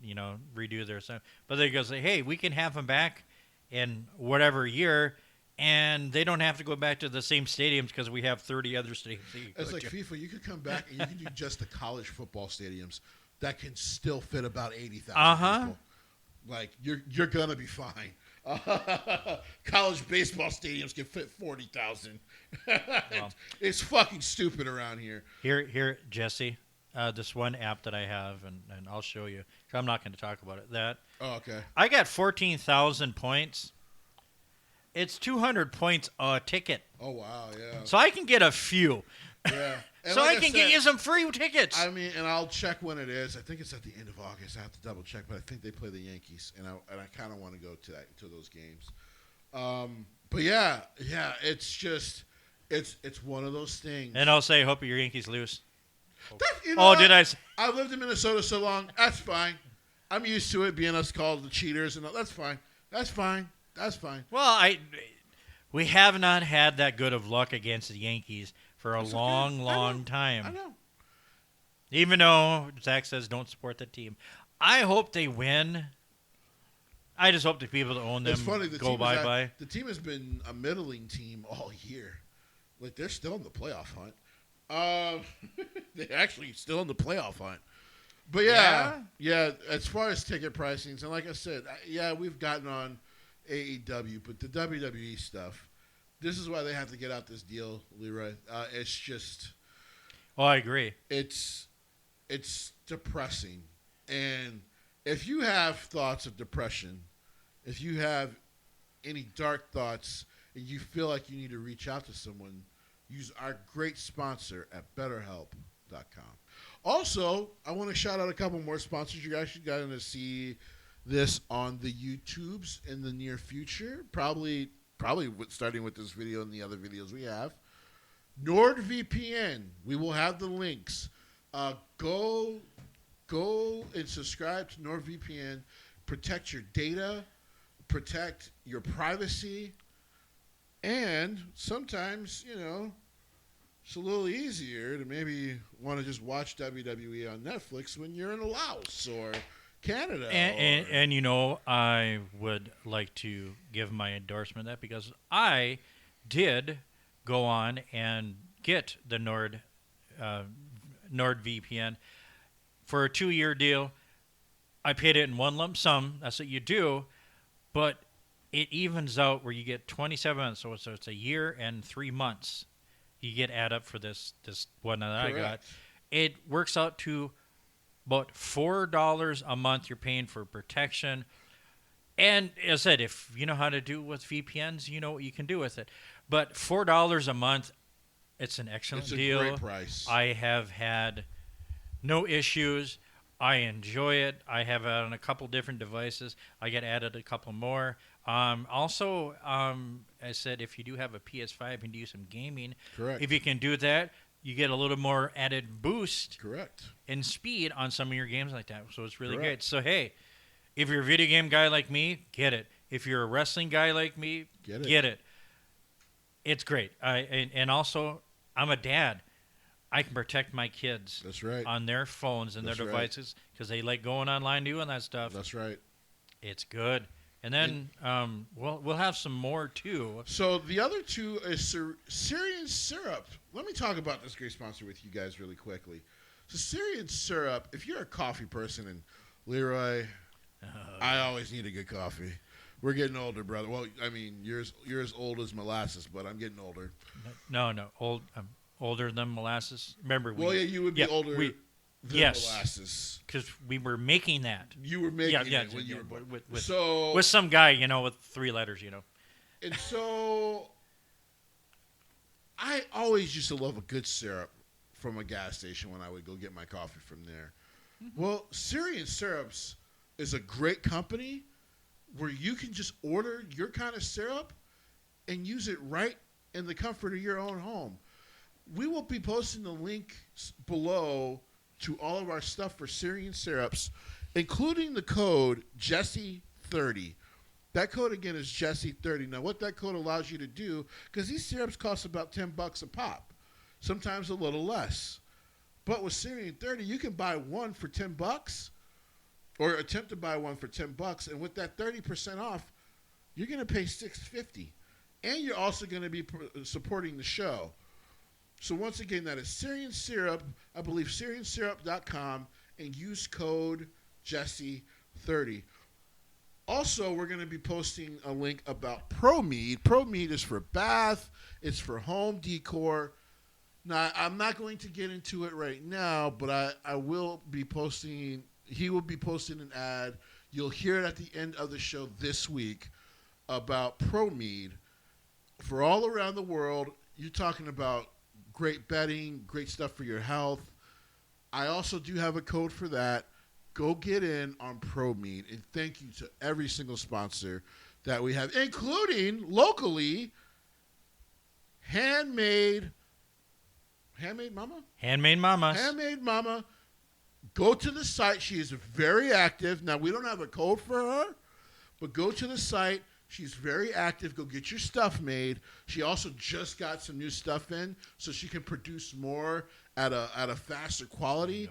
redo their stuff. But they go say, hey, we can have them back in whatever year, and they don't have to go back to the same stadiums because we have 30 other stadiums. It's like FIFA. You could come back and you can do just the college football stadiums that can still fit about 80,000 people. Like you're gonna be fine. College baseball stadiums can fit 40,000. Well, it's fucking stupid around here. Here, Jesse. This one app that I have, and I'll show you. I'm not going to talk about it. Okay. I got 14,000 points. It's 200 points a ticket. Oh, wow, yeah. So I can get a few. Yeah. So like I can get you some free tickets. I mean, and I'll check when it is. I think it's at the end of August. I have to double check, but I think they play the Yankees, and I kind of want to go to those games. But yeah, it's just it's one of those things. And I'll say, hope your Yankees lose. Did I? I've lived in Minnesota so long. That's fine. I'm used to it being us called the cheaters, and that's fine. That's fine. Well, we have not had that good of luck against the Yankees for a long time. I know. Even though Zach says don't support the team. I hope they win. I just hope the people that own them go bye-bye. The team has been a middling team all year. Like, they're still in the playoff hunt. They're actually still in the playoff hunt. But, yeah, as far as ticket pricings, and like I said, we've gotten on AEW, but the WWE stuff, This is why they have to get out this deal, Leroy. It's just. Oh, I agree. It's depressing, and if you have thoughts of depression, if you have any dark thoughts, and you feel like you need to reach out to someone, use our great sponsor at BetterHelp.com. Also, I want to shout out a couple more sponsors. You're actually going to see this on the YouTubes in the near future, probably starting with this video and the other videos we have. NordVPN. We will have the links. Go and subscribe to NordVPN. Protect your data. Protect your privacy. And sometimes, it's a little easier to maybe want to just watch WWE on Netflix when you're in Laos or Canada. And I would like to give my endorsement of that because I did go on and get the NordVPN for a 2-year deal. I paid it in one lump sum. That's what you do. But it evens out where you get 27 months. So it's a year and 3 months. You get add up for this one that Correct. I got. It works out to about $4 a month you're paying for protection. And as I said, if you know how to do with VPNs, you know what you can do with it. But $4 a month, it's an excellent deal. It's a great price. I have had no issues. I enjoy it. I have it on a couple different devices. I get added a couple more. Also, I said if you do have a PS5 and do some gaming, Correct. If you can do that, you get a little more added boost Correct. in speed on some of your games like that. So it's really Correct. great. So, hey, if you're a video game guy like me, get it. If you're a wrestling guy like me, get it. It's great. And also, I'm a dad. I can protect my kids. That's right. On their phones and their devices because they like going online doing that stuff. That's right. It's good. And then we'll have some more too. So the other two is Syrian syrup. Let me talk about this great sponsor with you guys really quickly. So Syrian syrup, if you're a coffee person, and Leroy, I always need a good coffee. We're getting older, brother. Well, I mean, you're as old as molasses, but I'm getting older. No, I'm older than molasses. Remember, you would be older than molasses. Because we were making that. You were making it when you were born. With some guy, with 3 letters, And so I always used to love a good syrup from a gas station when I would go get my coffee from there. Mm-hmm. Well, Syrian Syrups is a great company where you can just order your kind of syrup and use it right in the comfort of your own home. We will be posting the link below to all of our stuff for Syrian Syrups, including the code Jessie30. That code, again, is Jessie30. Now, what that code allows you to do, because these syrups cost about $10 a pop, sometimes a little less. But with Syrian 30, you can buy one for $10 or attempt to buy one for $10. And with that 30% off, you're going to pay $6.50. And you're also going to be supporting the show. So once again, that is Syrian Syrup, I believe SyrianSyrup.com, and use code Jessie30. Also, we're going to be posting a link about ProMead. ProMead is for bath. It's for home decor. Now, I'm not going to get into it right now, but I will be posting, he will be posting an ad. You'll hear it at the end of the show this week about ProMead. For all around the world, you're talking about great bedding, great stuff for your health. I also do have a code for that. Go get in on ProMead, and thank you to every single sponsor that we have, including locally Handmade Mama? Handmade Mamas. Handmade Mama. Go to the site. She is very active. Now, we don't have a code for her, but go to the site. She's very active. Go get your stuff made. She also just got some new stuff in, so she can produce more at a faster quality.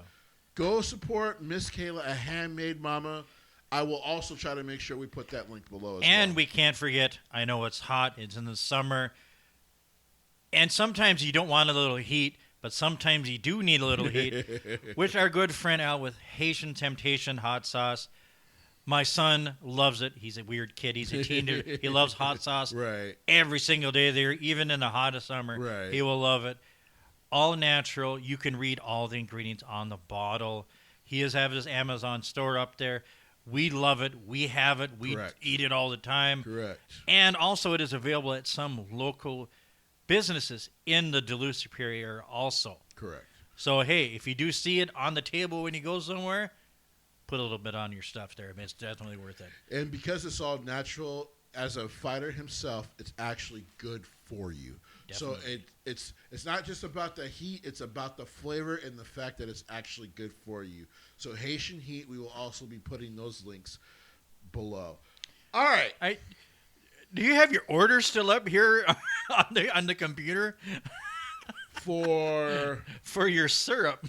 Go support Miss Kayla at Handmade Mama. I will also try to make sure we put that link below as well. And we can't forget, I know it's hot. It's in the summer. And sometimes you don't want a little heat, but sometimes you do need a little heat, which our good friend Al with Haitian Temptation hot sauce. My son loves it. He's a weird kid. He's a teenager. He loves hot sauce. Right. Every single day there, even in the hottest summer. Right. He will love it. All natural. You can read all the ingredients on the bottle. He has his Amazon store up there. We love it. We have it. We eat it all the time. Correct. And also it is available at some local businesses in the Duluth Superior area also. Correct. So, hey, if you do see it on the table when you go somewhere, put a little bit on your stuff there. I mean, it's definitely worth it. And because it's all natural, as a fighter himself, it's actually good for you. Definitely. So it's not just about the heat, it's about the flavor and the fact that it's actually good for you. So Haitian Heat, we will also be putting those links below. All right. Do you have your order still up here on the computer? For your syrup.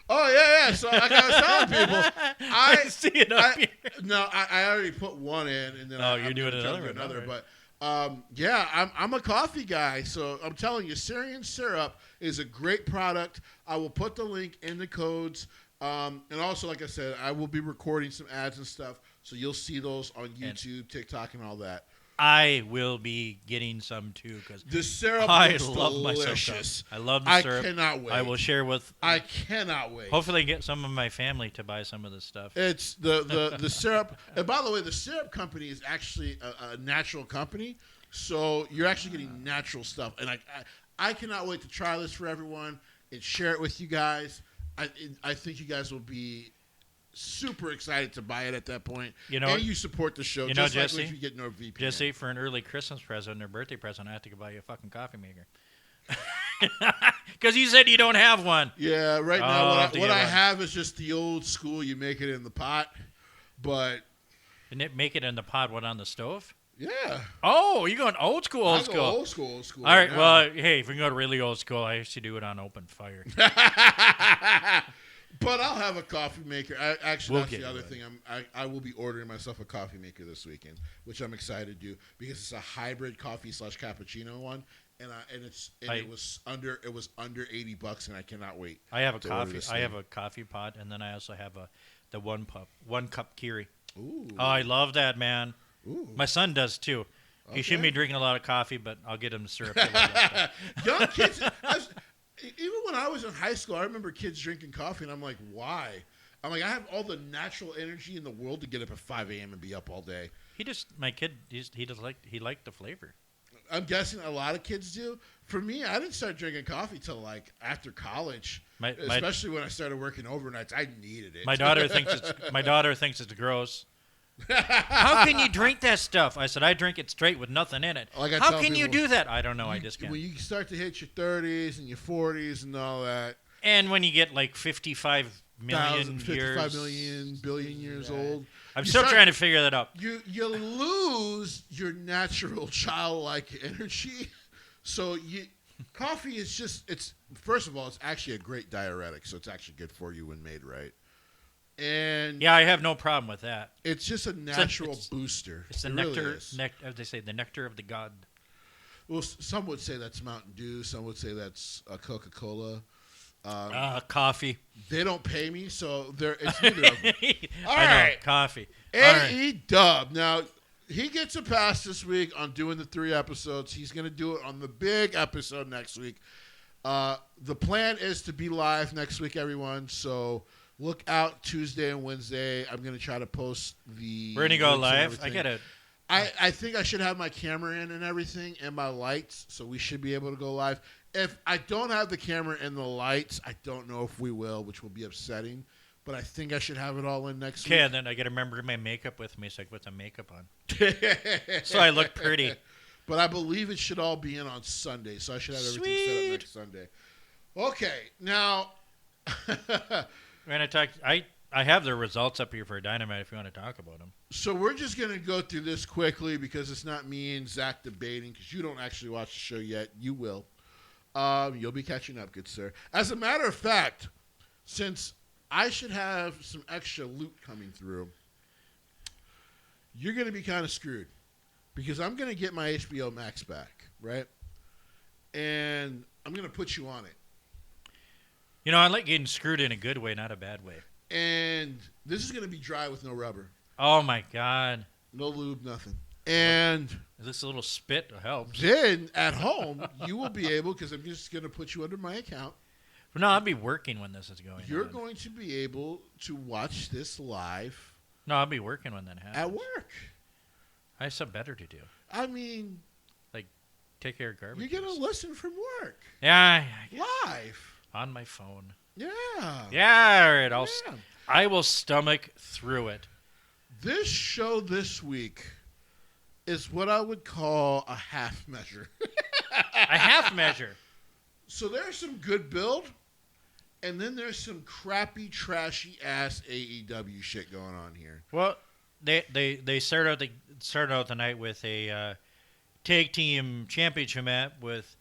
Oh, yeah. So like I was telling people, I see it up here. No, I already put one in, and then you're doing another. But I'm a coffee guy, so I'm telling you, Syrian syrup is a great product. I will put the link in the codes, and also, like I said, I will be recording some ads and stuff, so you'll see those on YouTube, TikTok, and all that. I will be getting some too because the syrup looks love delicious. I love the syrup. I cannot wait. I will share with. I cannot wait. Hopefully, get some of my family to buy some of this stuff. It's the syrup. And by the way, the syrup company is actually a natural company, so you're actually getting natural stuff. And I cannot wait to try this for everyone and share it with you guys. I think you guys will be super excited to buy it at that point. And you support the show. Just Jesse, like if you get NordVPN. Jesse, for an early Christmas present or birthday present, I have to go buy you a fucking coffee maker. Because you said you don't have one. Yeah, right now what I have is just the old school. You make it in the pot, but... And make it in the pot, what, on the stove? Yeah. Oh, you're going old school, old school. Old school. All right, well, hey, if we can go to really old school, I used to do it on open fire. But I'll have a coffee maker. That's the other thing. I will be ordering myself a coffee maker this weekend, which I'm excited to do because it's a hybrid coffee / cappuccino one, and it was under $80, and I cannot wait. I have a coffee. I have a coffee pot, and then I also have the one cup Keurig. Ooh. Oh, I love that, man. Ooh. My son does too. Okay. He shouldn't be drinking a lot of coffee, but I'll get him syrup. Young kids. Even when I was in high school, I remember kids drinking coffee, and I'm like, why? I'm like, I have all the natural energy in the world to get up at 5 a.m. and be up all day. My kid, he liked the flavor. I'm guessing a lot of kids do. For me, I didn't start drinking coffee till like after college, especially when I started working overnights. I needed it. My daughter thinks it's gross. How can you drink that stuff? I said, I drink it straight with nothing in it. How can you do that? I don't know. I just can't. When you start to hit your 30s and your 40s and all that. And when you get like 55 million billion years old. I'm still trying to figure that out. You lose your natural childlike energy. So coffee is first of all, it's actually a great diuretic. So it's actually good for you when made right. And yeah, I have no problem with that. It's just a natural booster. It's the nectar. As they say, the nectar of the god. Well, some would say that's Mountain Dew. Some would say that's Coca-Cola. Coffee. They don't pay me, so it's neither of them. All I right, know, coffee. A-E-Dub. Now, he gets a pass this week on doing the 3 episodes. He's going to do it on the big episode next week. The plan is to be live next week, everyone, so... Look out Tuesday and Wednesday. I'm going to try to post the... We're going to go live? I think I should have my camera in and everything and my lights, so we should be able to go live. If I don't have the camera and the lights, I don't know if we will, which will be upsetting. But I think I should have it all in next week. Okay, and then I got to remember my makeup with me so I can put some makeup on. So I look pretty. But I believe it should all be in on Sunday, so I should have everything set up next Sunday. Okay, now... I have the results up here for Dynamite if you want to talk about them. So we're just going to go through this quickly because it's not me and Zach debating because you don't actually watch the show yet. You will. You'll be catching up, good sir. As a matter of fact, since I should have some extra loot coming through, you're going to be kind of screwed because I'm going to get my HBO Max back, right? And I'm going to put you on it. I like getting screwed in a good way, not a bad way. And this is going to be dry with no rubber. Oh, my God. No lube, nothing. And this little spit helps. Then, at home, you will be able, because I'm just going to put you under my account. No, I'll be working when this is going You're on. going to be able to watch this live. No, I'll be working when that happens. At work. I have something better to do. I mean... Like, take care of garbage. You're going to listen from work. Yeah. Live. On my phone. Yeah. Yeah, all right. I will stomach through it. This show this week is what I would call a half measure. A half measure. So there's some good build, and then there's some crappy, trashy ass AEW shit going on here. Well, they started out the night with a tag team championship match with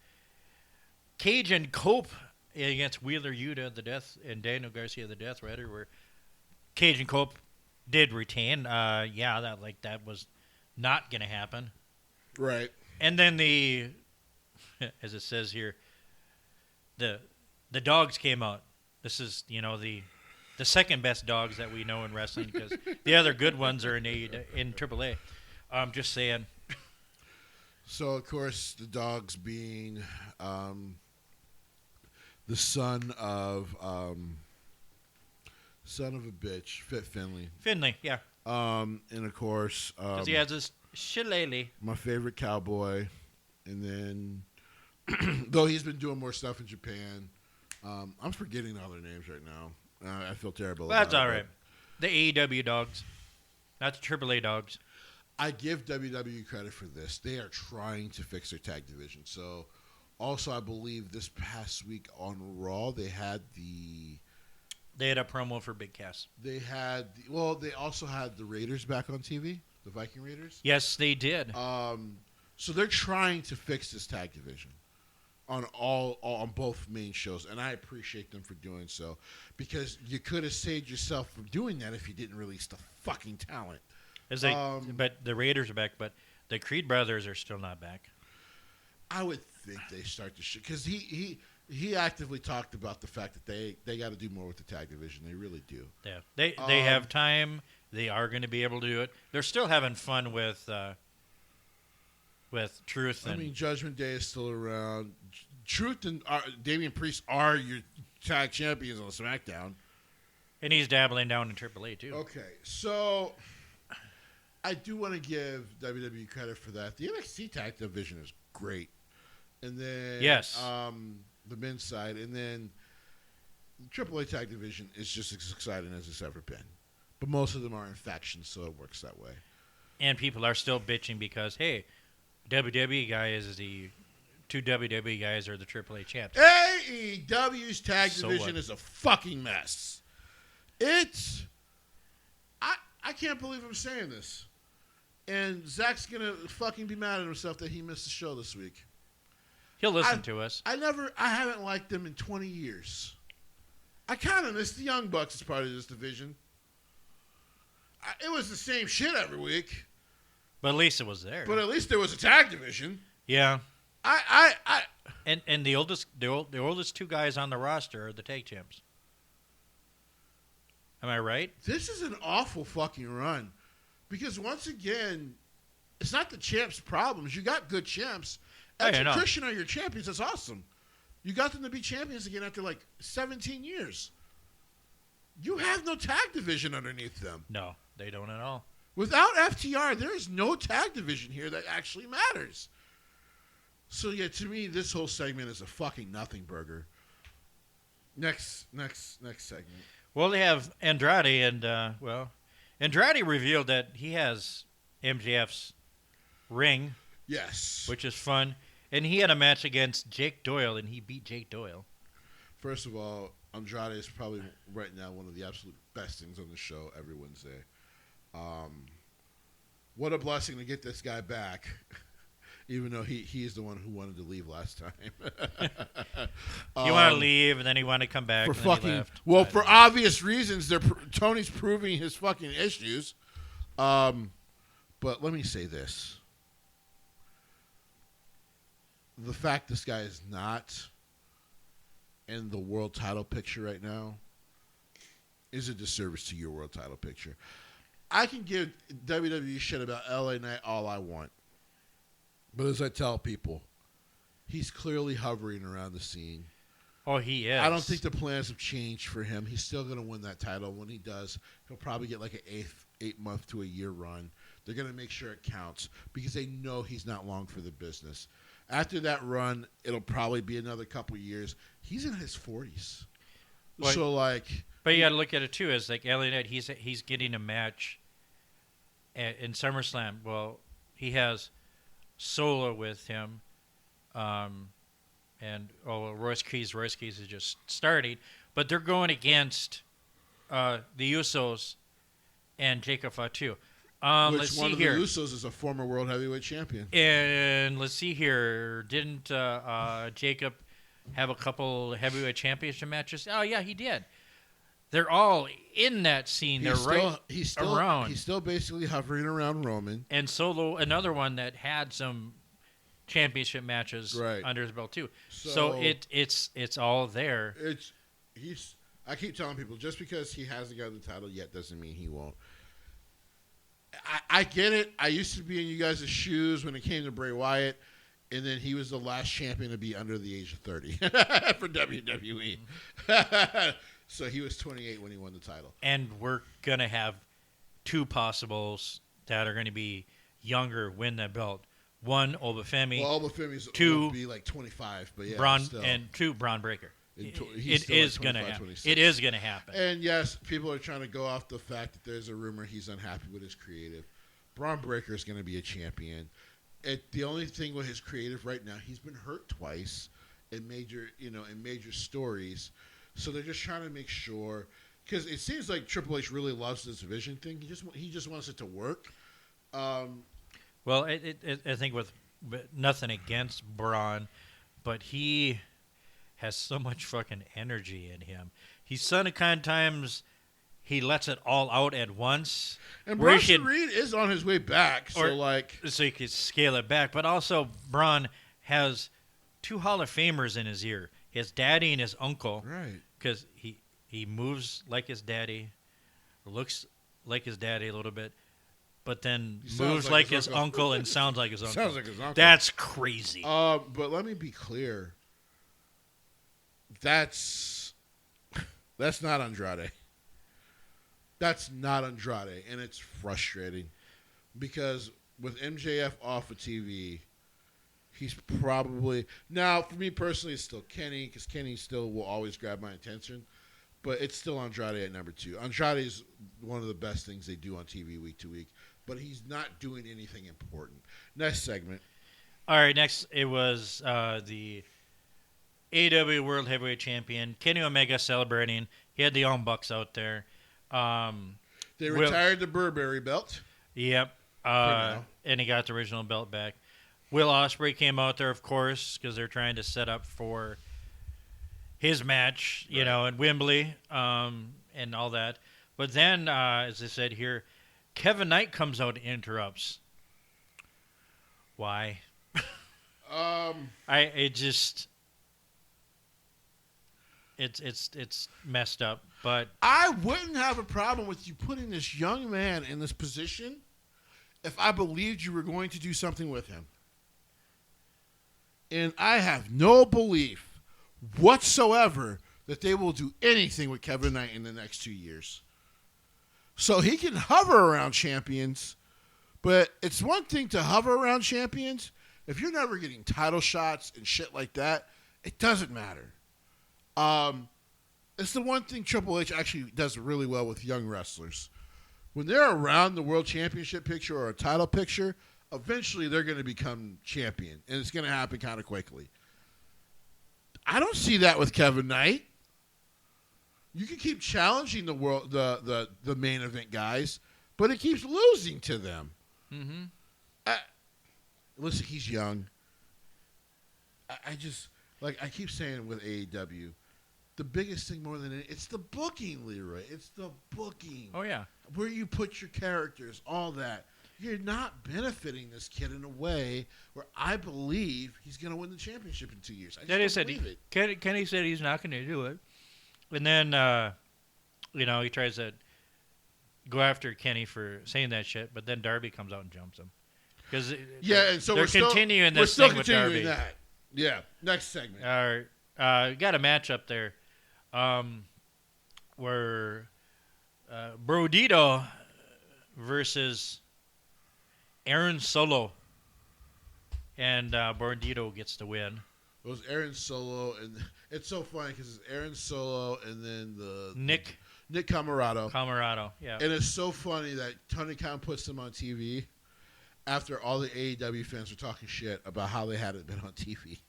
Cage and Cope against Wheeler Yuta, the Death, and Daniel Garcia, the Death Rider, where Cage and Cope did retain. That was not going to happen. Right. And then as it says here, the dogs came out. This is, the second best dogs that we know in wrestling, because the other good ones are in AAA. I'm just saying. So, of course, the dogs being the son of a bitch, Fit Finley. Finley, yeah. And, of course... Because he has this shillelagh. My favorite cowboy. And then... though he's been doing more stuff in Japan. I'm forgetting all their names right now. I feel terrible about it. That's all right. The AEW dogs. Not the AAA dogs. I give WWE credit for this. They are trying to fix their tag division. So, also, I believe this past week on Raw, they had a promo for Big Cass. They also had the Raiders back on TV, the Viking Raiders. Yes, they did. So they're trying to fix this tag division on both main shows, and I appreciate them for doing so, because you could have saved yourself from doing that if you didn't release the fucking talent. But the Raiders are back, but the Creed brothers are still not back. I would think they start to because he actively talked about the fact that they got to do more with the tag division. They really do. Yeah, they have time. They are going to be able to do it. They're still having fun with Truth. Judgment Day is still around. Truth and Damian Priest are your tag champions on SmackDown. And he's dabbling down in AAA, too. Okay, so I do want to give WWE credit for that. The NXT tag division is great. And then the men's side. And then the AAA tag division is just as exciting as it's ever been. But most of them are in factions, so it works that way. And people are still bitching because, hey, WWE guys, the two WWE guys are the AAA champs. AEW's tag division is a fucking mess. I can't believe I'm saying this. And Zach's going to fucking be mad at himself that he missed the show this week. He'll listen to us. I haven't liked them in 20 years. I kind of miss the Young Bucks as part of this division. It was the same shit every week. But at least it was there. But at least there was a tag division. Yeah. And the oldest two guys on the roster are the tag champs. Am I right? This is an awful fucking run. Because once again, it's not the champs' problems. You got good champs. Christian are your champions. That's awesome. You got them to be champions again after like 17 years. You have no tag division underneath them. No, they don't at all. Without FTR, there is no tag division here that actually matters. So, yeah, to me, this whole segment is a fucking nothing burger. Next segment. Well, they have Andrade, and, Andrade revealed that he has MJF's ring. Yes. Which is fun. And he had a match against Jake Doyle, and he beat Jake Doyle. First of all, Andrade is probably right now one of the absolute best things on the show every Wednesday. What a blessing to get this guy back, even though he's the one who wanted to leave last time. You want to leave, and then he wanted to come back. For obvious reasons, Tony's proving his fucking issues. But let me say this. The fact this guy is not in the world title picture right now is a disservice to your world title picture. I can give WWE shit about LA Knight all I want. But as I tell people, he's clearly hovering around the scene. Oh, he is. I don't think the plans have changed for him. He's still going to win that title. When he does, he'll probably get like an 8-month to a year run. They're going to make sure it counts because they know he's not long for the business. After that run, it'll probably be another couple years. He's in his 40s. But, so, like... But you got to look at it, too, as like LA Knight, he's getting a match in SummerSlam. Well, he has Solo with him. Royce Keys is just starting. But they're going against the Usos and Jacob Fatu. Let's see here. The Usos is a former world heavyweight champion. And let's see here. Didn't Jacob have a couple heavyweight championship matches? Oh, yeah, he did. They're all in that scene. He's around. He's still basically hovering around Roman. And Solo, another one that had some championship matches under his belt too. So it's all there. I keep telling people, just because he hasn't got the title yet doesn't mean he won't. I get it. I used to be in you guys' shoes when it came to Bray Wyatt, and then he was the last champion to be under the age of 30 for WWE. So he was 28 when he won the title. And we're going to have two possibles that are going to be younger win that belt. One, Obafemi. Well, Obafemi's two, be like 25, but yeah. Two, Braun Breaker. It is going to happen. It is going to happen. And yes, people are trying to go off the fact that there's a rumor he's unhappy with his creative. Braun Breaker is going to be a champion. The only thing with his creative right now, he's been hurt twice in major stories. So they're just trying to make sure, because it seems like Triple H really loves this vision thing. He just wants it to work. Well, I think with nothing against Braun, but he has so much fucking energy in him. He's some kind of times he lets it all out at once. And Bronson Reed is on his way back, so you could scale it back. But also, Braun has two Hall of Famers in his ear. His daddy and his uncle. Right. Because he moves like his daddy, looks like his daddy a little bit, but then moves like his uncle and sounds like his uncle. Sounds like his uncle. That's crazy. But let me be clear. That's not Andrade. That's not Andrade, and it's frustrating because with MJF off of TV, he's probably... Now, for me personally, it's still Kenny, because Kenny still will always grab my attention, but it's still Andrade at number 2. Andrade is one of the best things they do on TV week to week, but he's not doing anything important. Next segment. All right, next it was the AEW World Heavyweight Champion, Kenny Omega, celebrating. He had the Young Bucks out there. They retired the Burberry belt. Yep. And he got the original belt back. Will Ospreay came out there, of course, because they're trying to set up for his match, in Wembley, and all that. But then, as I said here, Kevin Knight comes out and interrupts. Why? It's messed up. But I wouldn't have a problem with you putting this young man in this position if I believed you were going to do something with him. And I have no belief whatsoever that they will do anything with Kevin Knight in the next 2 years. So he can hover around champions, but it's one thing to hover around champions. If you're never getting title shots and shit like that, it doesn't matter. It's the one thing Triple H actually does really well with young wrestlers. When they're around the World Championship picture or a title picture, eventually they're going to become champion, and it's going to happen kind of quickly. I don't see that with Kevin Knight. You can keep challenging the main event guys, but it keeps losing to them. Mm-hmm. Listen, he's young. I keep saying with AEW, the biggest thing more than it's the booking, Leroy. It's the booking. Oh, yeah. Where you put your characters, all that. You're not benefiting this kid in a way where I believe he's going to win the championship in 2 years. I just don't believe it. Kenny said he's not going to do it. And then, he tries to go after Kenny for saying that shit, but then Darby comes out and jumps him. And so they're continuing this thing with Darby. That. Yeah, next segment. All right, got a match up there, where Brodito versus Aaron Solo, and Brodito gets the win. It was Aaron Solo, and it's so funny because it's Aaron Solo and then Nick Camarado. Yeah. And it's so funny that Tony Khan puts them on TV after all the AEW fans were talking shit about how they hadn't been on TV.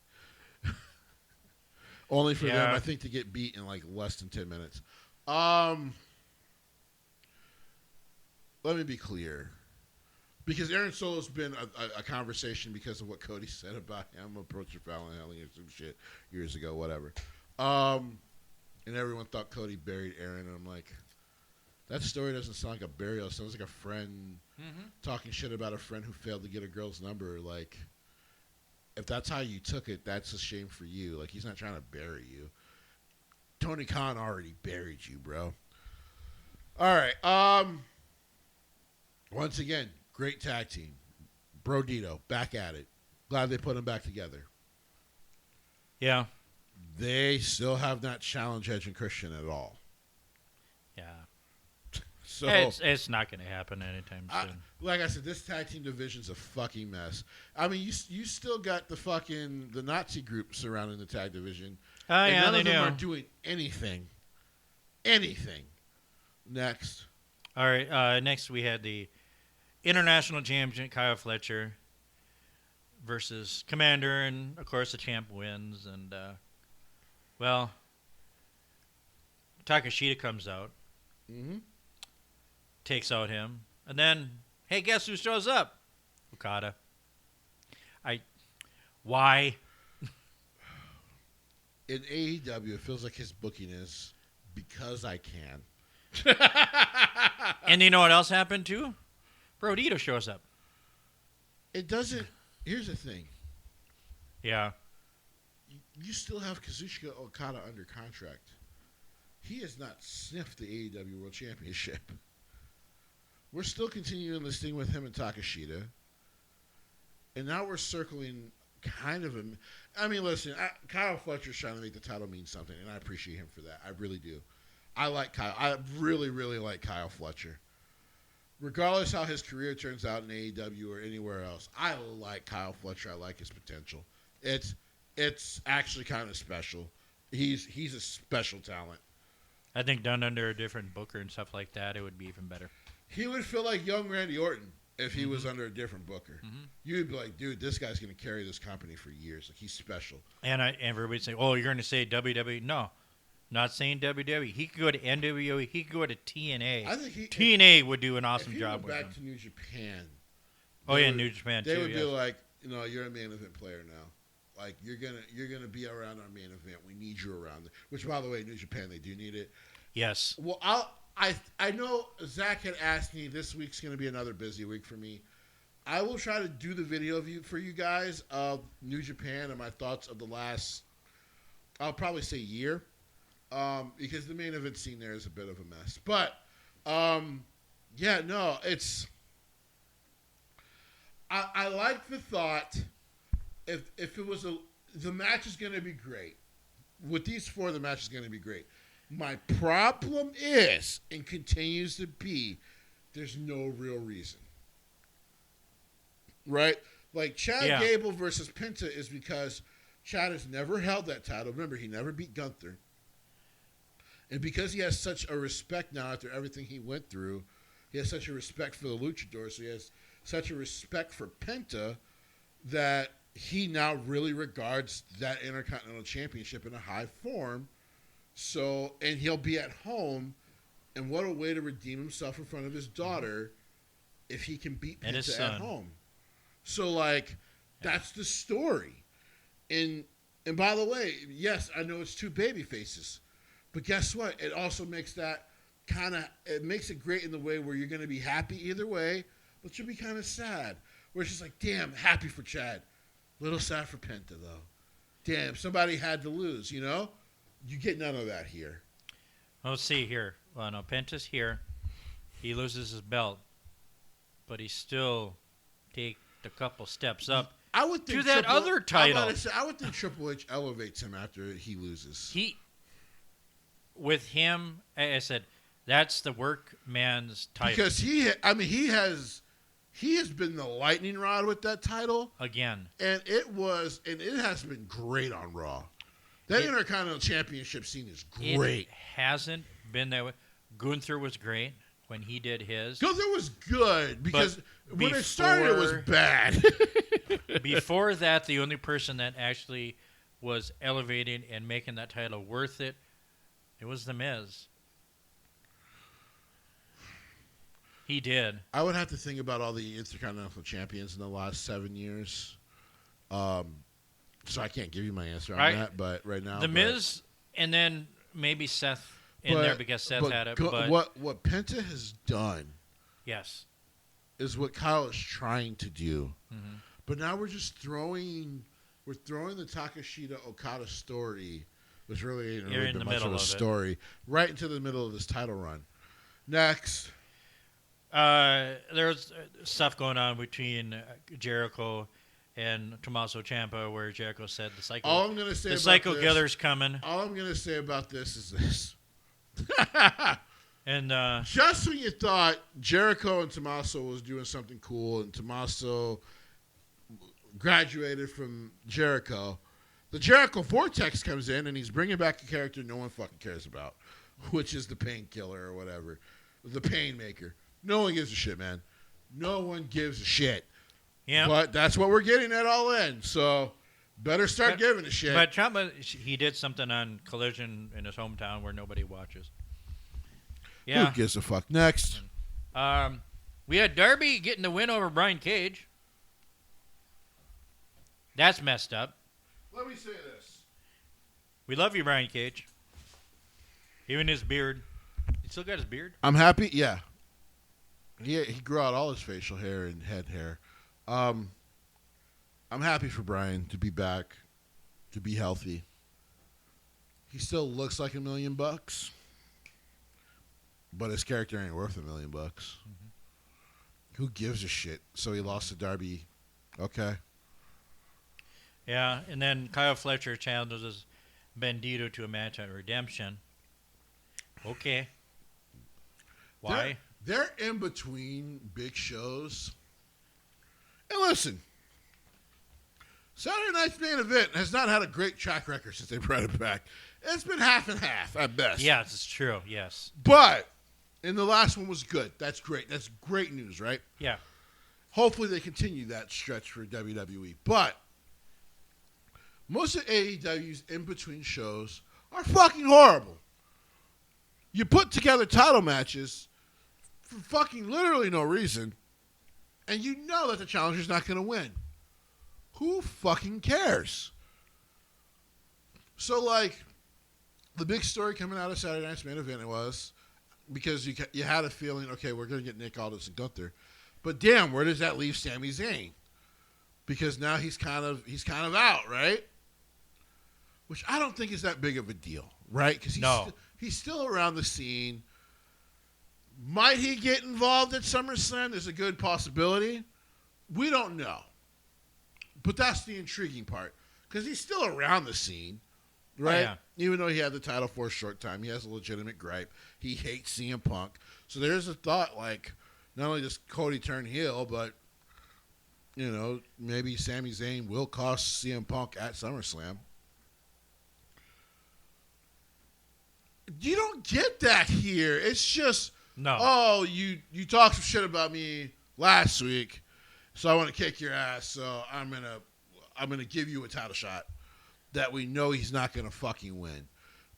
Only for them, I think, to get beat in like less than 10 minutes. Let me be clear. Because Aaron Solo's been a conversation because of what Cody said about him approaching Fallon Helling or some shit years ago, whatever. And everyone thought Cody buried Aaron, and I'm like, that story doesn't sound like a burial. It sounds like a friend talking shit about a friend who failed to get a girl's number. Like, if that's how you took it, that's a shame for you. Like, he's not trying to bury you. Tony Khan already buried you, bro. All right. Once again, great tag team. Brodito, back at it. Glad they put them back together. Yeah. They still have not challenged Edge and Christian at all. Yeah. So it's not going to happen anytime soon. Like I said, this tag team division's a fucking mess. I mean, you still got the Nazi group surrounding the tag division. And none they of them do. are doing anything. Anything. Next. All right. Next, we had the International Champion Kyle Fletcher versus Commander, and of course the champ wins. And Takeshita comes out, takes out him, and then hey, guess who shows up? Okada. Why? In AEW, it feels like his booking is because I can. And you know what else happened too? Brodito shows up. It doesn't. Here's the thing. Yeah. You still have Kazuchika Okada under contract. He has not sniffed the AEW World Championship. We're still continuing this thing with him and Takeshita. And now we're circling kind of him. I mean, listen, Kyle Fletcher's trying to make the title mean something, and I appreciate him for that. I really do. I like Kyle. I really, really like Kyle Fletcher. Regardless how his career turns out in AEW or anywhere else, I like Kyle Fletcher. I like his potential. It's actually kind of special. He's a special talent. I think done under a different booker and stuff like that, it would be even better. He would feel like young Randy Orton if he was under a different booker. You would be like, dude, this guy's going to carry this company for years. Like, he's special. And everybody'd say, oh, you're going to say WWE? No. Not saying WWE. He could go to NWO. He could go to TNA. I think TNA would do an awesome job with him. If he went back to New Japan. Oh, yeah, New Japan, too. They would be like, you're a main event player now. Like, you're gonna be around our main event. We need you around. Which, by the way, New Japan, they do need it. Yes. Well, I know Zach had asked me, this week's going to be another busy week for me. I will try to do the video for you guys of New Japan and my thoughts of the last, I'll probably say year. Because the main event scene there is a bit of a mess. But, it's... I like the thought, if it was the match is going to be great. With these four, the match is going to be great. My problem is, and continues to be, there's no real reason. Right? Like, Chad Gable versus Penta is because Chad has never held that title. Remember, he never beat Gunther. And because he has such a respect now after everything he went through, he has such a respect for the Luchadors, so he has such a respect for Penta that he now really regards that Intercontinental Championship in a high form. So, and he'll be at home, and what a way to redeem himself in front of his daughter if he can beat Penta at home. So, like, that's the story. And by the way, yes, I know it's two baby faces, but guess what? It also makes that it makes it great in the way where you're going to be happy either way, but you'll be kind of sad. Where it's just like, damn, happy for Chad. Little sad for Penta, though. Damn, somebody had to lose, You get none of that here. Let's see here. Well, no, Penta's here. he loses his belt, but he still take a couple steps up to that other title. I would think Triple H elevates him after he loses. With him, I said, that's the workman's title. Because he has been the lightning rod with that title again, and it has been great on Raw. That Intercontinental Championship scene is great. It hasn't been that way. Gunther was great when he did his. Gunther was good because when it started, it was bad. Before that, the only person that actually was elevating and making that title worth it, it was The Miz. He did. I would have to think about all the Intercontinental Champions in the last 7 years. So I can't give you my answer on that, but right now. The Miz, and then maybe Seth there because Seth had it. But what Penta has done, yes, is what Kyle is trying to do. Mm-hmm. But now we're throwing the Takeshita Okada story, which really ain't really been much of a story, right into the middle of this title run. Next. There's stuff going on between Jericho and Tommaso Ciampa where Jericho said the Psycho Killer's coming. All I'm going to say about this is this. And just when you thought Jericho and Tommaso was doing something cool and Tommaso graduated from Jericho, the Jericho Vortex comes in and he's bringing back a character no one fucking cares about, which is the Painkiller or whatever, the Painmaker. No one gives a shit, man. No one gives a shit. Yeah. But that's what we're getting at All In. So better start giving a shit. But Ciampa, he did something on Collision in his hometown where nobody watches. Yeah. Who gives a fuck? Next. We had Darby getting the win over Brian Cage. That's messed up. Let me say this. We love you, Brian Cage. Even his beard. He still got his beard? I'm happy. Yeah. He grew out all his facial hair and head hair. I'm happy for Brian to be back, to be healthy. He still looks like $1 million, but his character ain't worth $1 million. Mm-hmm. Who gives a shit? So he lost to Darby. Okay. Yeah, and then Kyle Fletcher challenges Bandito to a match at Redemption. Okay. Why? They're in between big shows. And listen, Saturday Night's Main Event has not had a great track record since they brought it back. It's been half and half at best. Yes, it's true. Yes. But, and the last one was good. That's great. That's great news, right? Yeah. Hopefully they continue that stretch for WWE. But most of AEW's in-between shows are fucking horrible. You put together title matches for fucking literally no reason, and you know that the challenger's not going to win. Who fucking cares? So, like, the big story coming out of Saturday Night's Main Event was because you had a feeling, okay, we're going to get Nick Aldis and Gunther, but damn, where does that leave Sami Zayn? Because now he's kind of out, right? Which I don't think is that big of a deal, right? Because he's still around the scene. Might he get involved at SummerSlam? There's a good possibility. We don't know. But that's the intriguing part. Because he's still around the scene, right? Oh, yeah. Even though he had the title for a short time, he has a legitimate gripe. He hates CM Punk. So there's a thought, like, not only does Cody turn heel, but, you know, maybe Sami Zayn will cost CM Punk at SummerSlam. You don't get that here. It's just... No. Oh, you talked some shit about me last week, so I want to kick your ass. So I'm gonna give you a title shot that we know he's not gonna fucking win,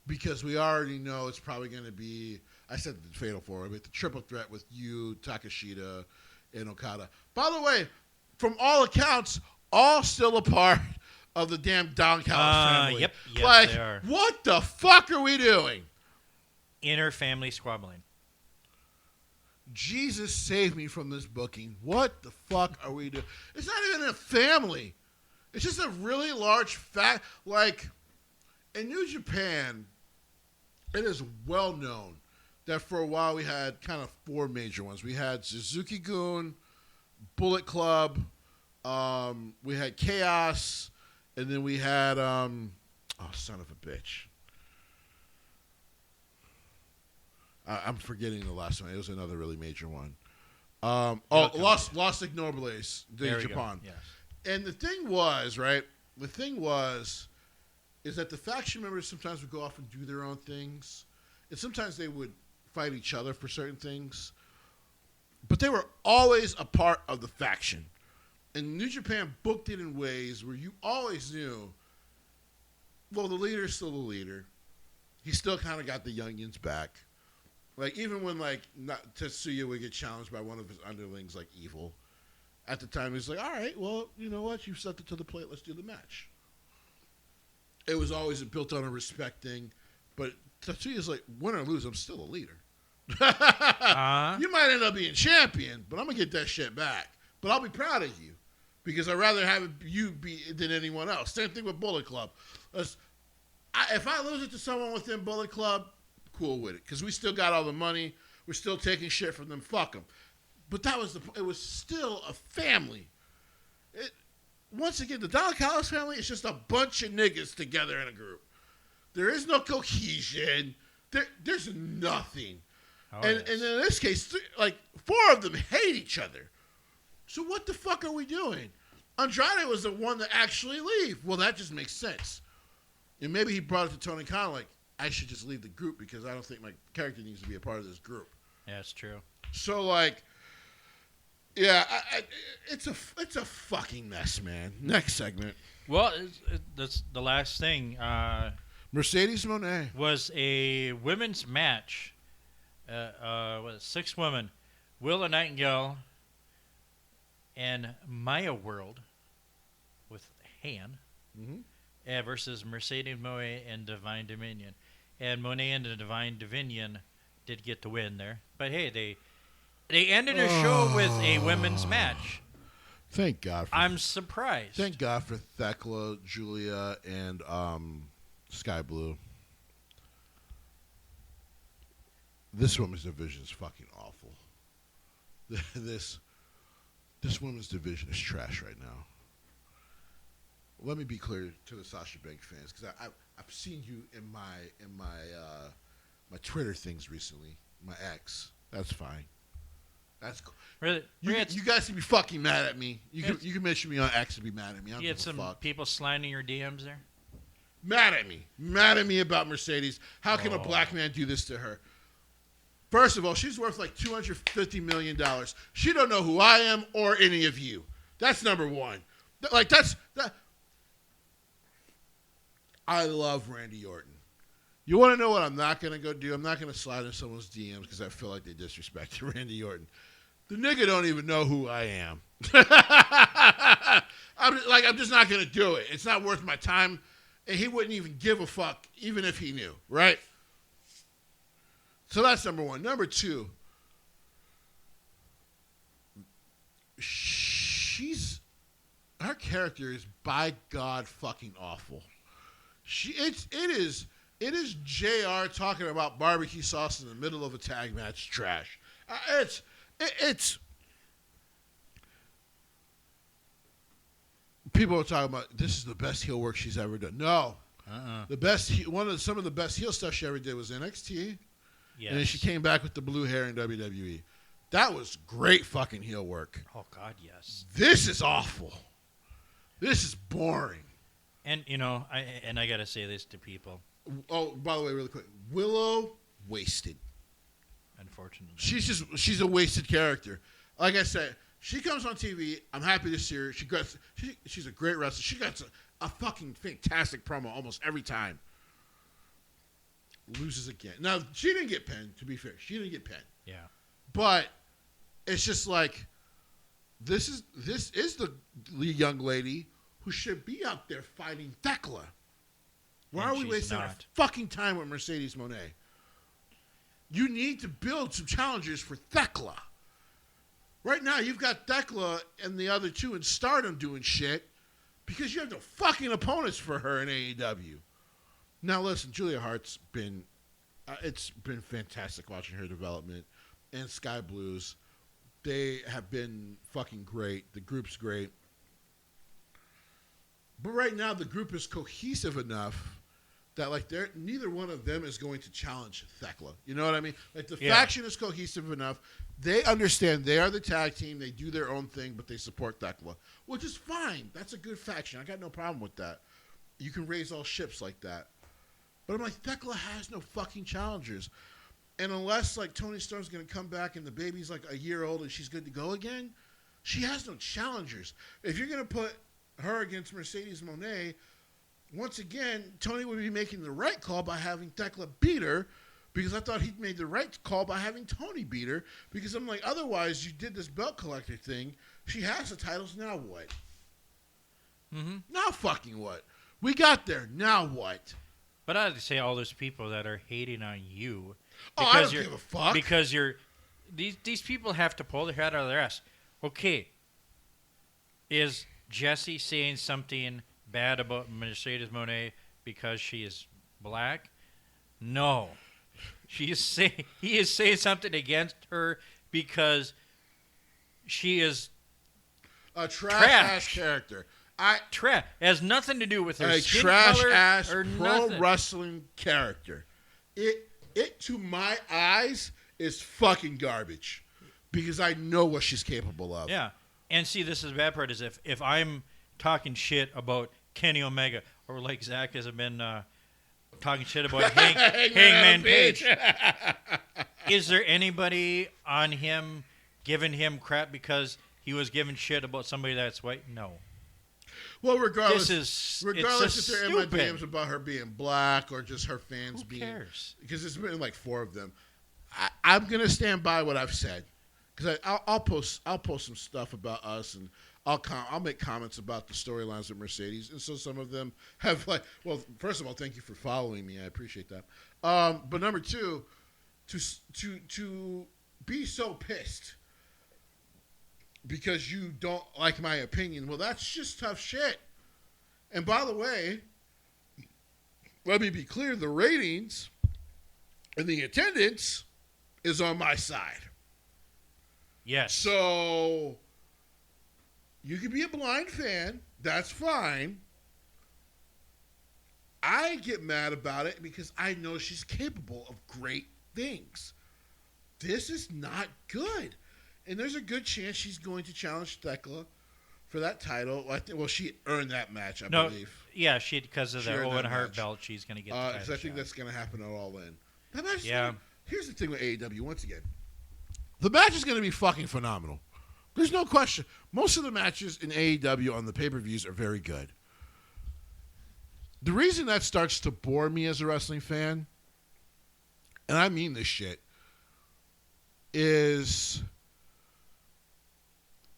because we already know it's probably gonna be. I said the Fatal 4, but the triple threat with you, Takeshita, and Okada. By the way, from all accounts, all still a part of the damn Don Callis family. Yep, like, they are. What the fuck are we doing? Inner family squabbling. Jesus save me from this booking. What the fuck are we doing? It's not even a family. It's just a really large like, in New Japan, it is well known that for a while we had kind of 4 major ones. We had Suzuki-gun, Bullet Club, we had Chaos, and then we had, son of a bitch. I'm forgetting the last one. It was another really major one. Los Ignobles in Japan. Yes. And the thing was, right? The thing was, is that the faction members sometimes would go off and do their own things. And sometimes they would fight each other for certain things. But they were always a part of the faction. And New Japan booked it in ways where you always knew, well, the leader's still the leader. He still kind of got the youngins back. Like, even when, like, Tetsuya would get challenged by one of his underlings, like Evil, at the time, he was like, all right, well, you know what? You stepped it to the plate. Let's do the match. It was always built on a respect thing. But Tetsuya's like, win or lose, I'm still a leader. You might end up being champion, but I'm going to get that shit back. But I'll be proud of you because I'd rather have you be than anyone else. Same thing with Bullet Club. If I lose it to someone within Bullet Club, cool with it because we still got all the money. We're still taking shit from them. Fuck them. But it was still a family. Once again, the Don Callis family is just a bunch of niggas together in a group. There is no cohesion. There's nothing. And in this case, like 4 of them hate each other. So what the fuck are we doing? Andrade was the one to actually leave. Well, that just makes sense. And maybe he brought it to Tony Khan like, I should just leave the group because I don't think my character needs to be a part of this group. Yeah, that's true. So, like, yeah, it's a fucking mess, man. Next segment. Well, that's the last thing. Mercedes Moné was a women's match. 6 women. Willow Nightingale and Maya World with Han versus Mercedes Moné and Divine Dominion. And Moné and the Divine Dominion did get the win there. But hey, they ended their show with a women's match. Thank God. I'm surprised. Thank God for Thekla, Julia, and Sky Blue. This women's division is fucking awful. This women's division is trash right now. Let me be clear to the Sasha Banks fans, because I've seen you in my Twitter things recently. My ex. That's fine. That's cool. Really? You guys can be fucking mad at me. You can mention me on X and be mad at me. You had some people sliding your DMs there? Mad at me. Mad at me about Mercedes. How can a black man do this to her? First of all, she's worth like $250 million. She don't know who I am or any of you. That's number one. I love Randy Orton. You want to know what I'm not going to go do? I'm not going to slide in someone's DMs because I feel like they disrespected Randy Orton. The nigga don't even know who I am. I'm just not going to do it. It's not worth my time. And he wouldn't even give a fuck, even if he knew, right? So that's number one. Number two, her character is by God fucking awful. It is JR talking about barbecue sauce in the middle of a tag match trash. It's people are talking about this is the best heel work she's ever done. No, some of the best heel stuff she ever did was NXT. Yes. And then she came back with the blue hair in WWE. That was great fucking heel work. Oh God, yes. This is awful. This is boring. And I gotta say this to people. Oh, by the way, really quick, Willow wasted. Unfortunately, she's a wasted character. Like I said, she comes on TV. I'm happy to see her. She's a great wrestler. She got a fucking fantastic promo almost every time. Loses again. Now she didn't get pinned. To be fair, she didn't get pinned. Yeah, but it's just like this is the young lady who should be out there fighting Thekla. Why are we wasting our fucking time with Mercedes Moné? You need to build some challengers for Thekla. Right now, you've got Thekla and the other two in Stardom doing shit because you have no fucking opponents for her in AEW. Now, listen, Julia Hart's been it's been fantastic watching her development. And Sky Blues, they have been fucking great. The group's great. But right now, the group is cohesive enough that like neither one of them is going to challenge Thekla. You know what I mean? Like the faction is cohesive enough. They understand they are the tag team. They do their own thing, but they support Thekla, which is fine. That's a good faction. I got no problem with that. You can raise all ships like that. But I'm like, Thekla has no fucking challengers. And unless like Toni Storm's going to come back and the baby's like a year old and she's good to go again, she has no challengers. If you're going to put her against Mercedes Moné, once again, Tony would be making the right call by having Thekla beat her, because I thought he'd made the right call by having Tony beat her, because I'm like, otherwise you did this belt collector thing. She has the titles, now what? Mm-hmm. Now fucking what? We got there, now what? But I have to say, all those people that are hating on you, I don't give a fuck. Because these people have to pull their head out of their ass. Okay, is Jessie saying something bad about Mercedes Moné because she is black? No. He is saying something against her because she is a trash character. It has nothing to do with her skin trash color ass or pro nothing. Wrestling character. It to my eyes is fucking garbage, because I know what she's capable of. Yeah. And see, this is the bad part, is if I'm talking shit about Kenny Omega, or like Zach has been talking shit about Hangman Page, is there anybody on him giving him crap because he was giving shit about somebody that's white? No. Well, regardless if they're in my DMs about her being black or just her fans Who cares? Because there's been like 4 of them. I'm gonna stand by what I've said, because I'll post some stuff about us, and I'll make comments about the storylines of Mercedes, and so some of them have like, well, first of all, thank you for following me, I appreciate that. But number 2, to be so pissed because you don't like my opinion, well, that's just tough shit. And by the way, let me be clear, the ratings and the attendance is on my side. Yes. So you can be a blind fan. That's fine. I get mad about it because I know she's capable of great things. This is not good. And there's a good chance she's going to challenge Thekla for that title. Well, she earned that match, I believe. Yeah, because of the Owen Hart belt, she's going to get the title. Because I think that's going to happen at All In. That match here's the thing with AEW, once again. The match is going to be fucking phenomenal. There's no question. Most of the matches in AEW on the pay-per-views are very good. The reason that starts to bore me as a wrestling fan, and I mean this shit, is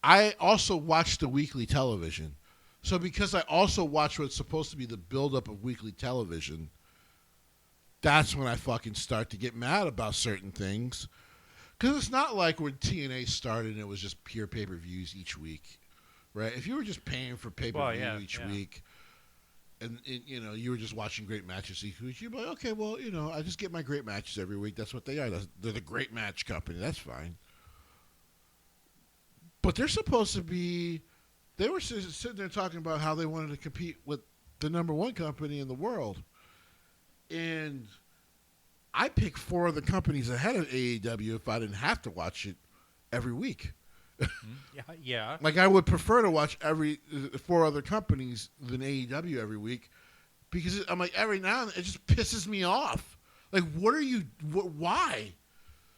I also watch the weekly television. So because I also watch what's supposed to be the buildup of weekly television, that's when I fucking start to get mad about certain things. Because it's not like when TNA started and it was just pure pay-per-views each week, right? If you were just paying for pay-per-view each week, and you know, you were just watching great matches each week, you'd be like, okay, well, you know, I just get my great matches every week. That's what they are. They're the great match company. That's fine. But they're supposed to be, they were sitting there talking about how they wanted to compete with the number 1 company in the world. And I pick 4 other companies ahead of AEW if I didn't have to watch it every week. Yeah. Like, I would prefer to watch 4 other companies than AEW every week, because I'm like, every now and then, it just pisses me off. Like, why?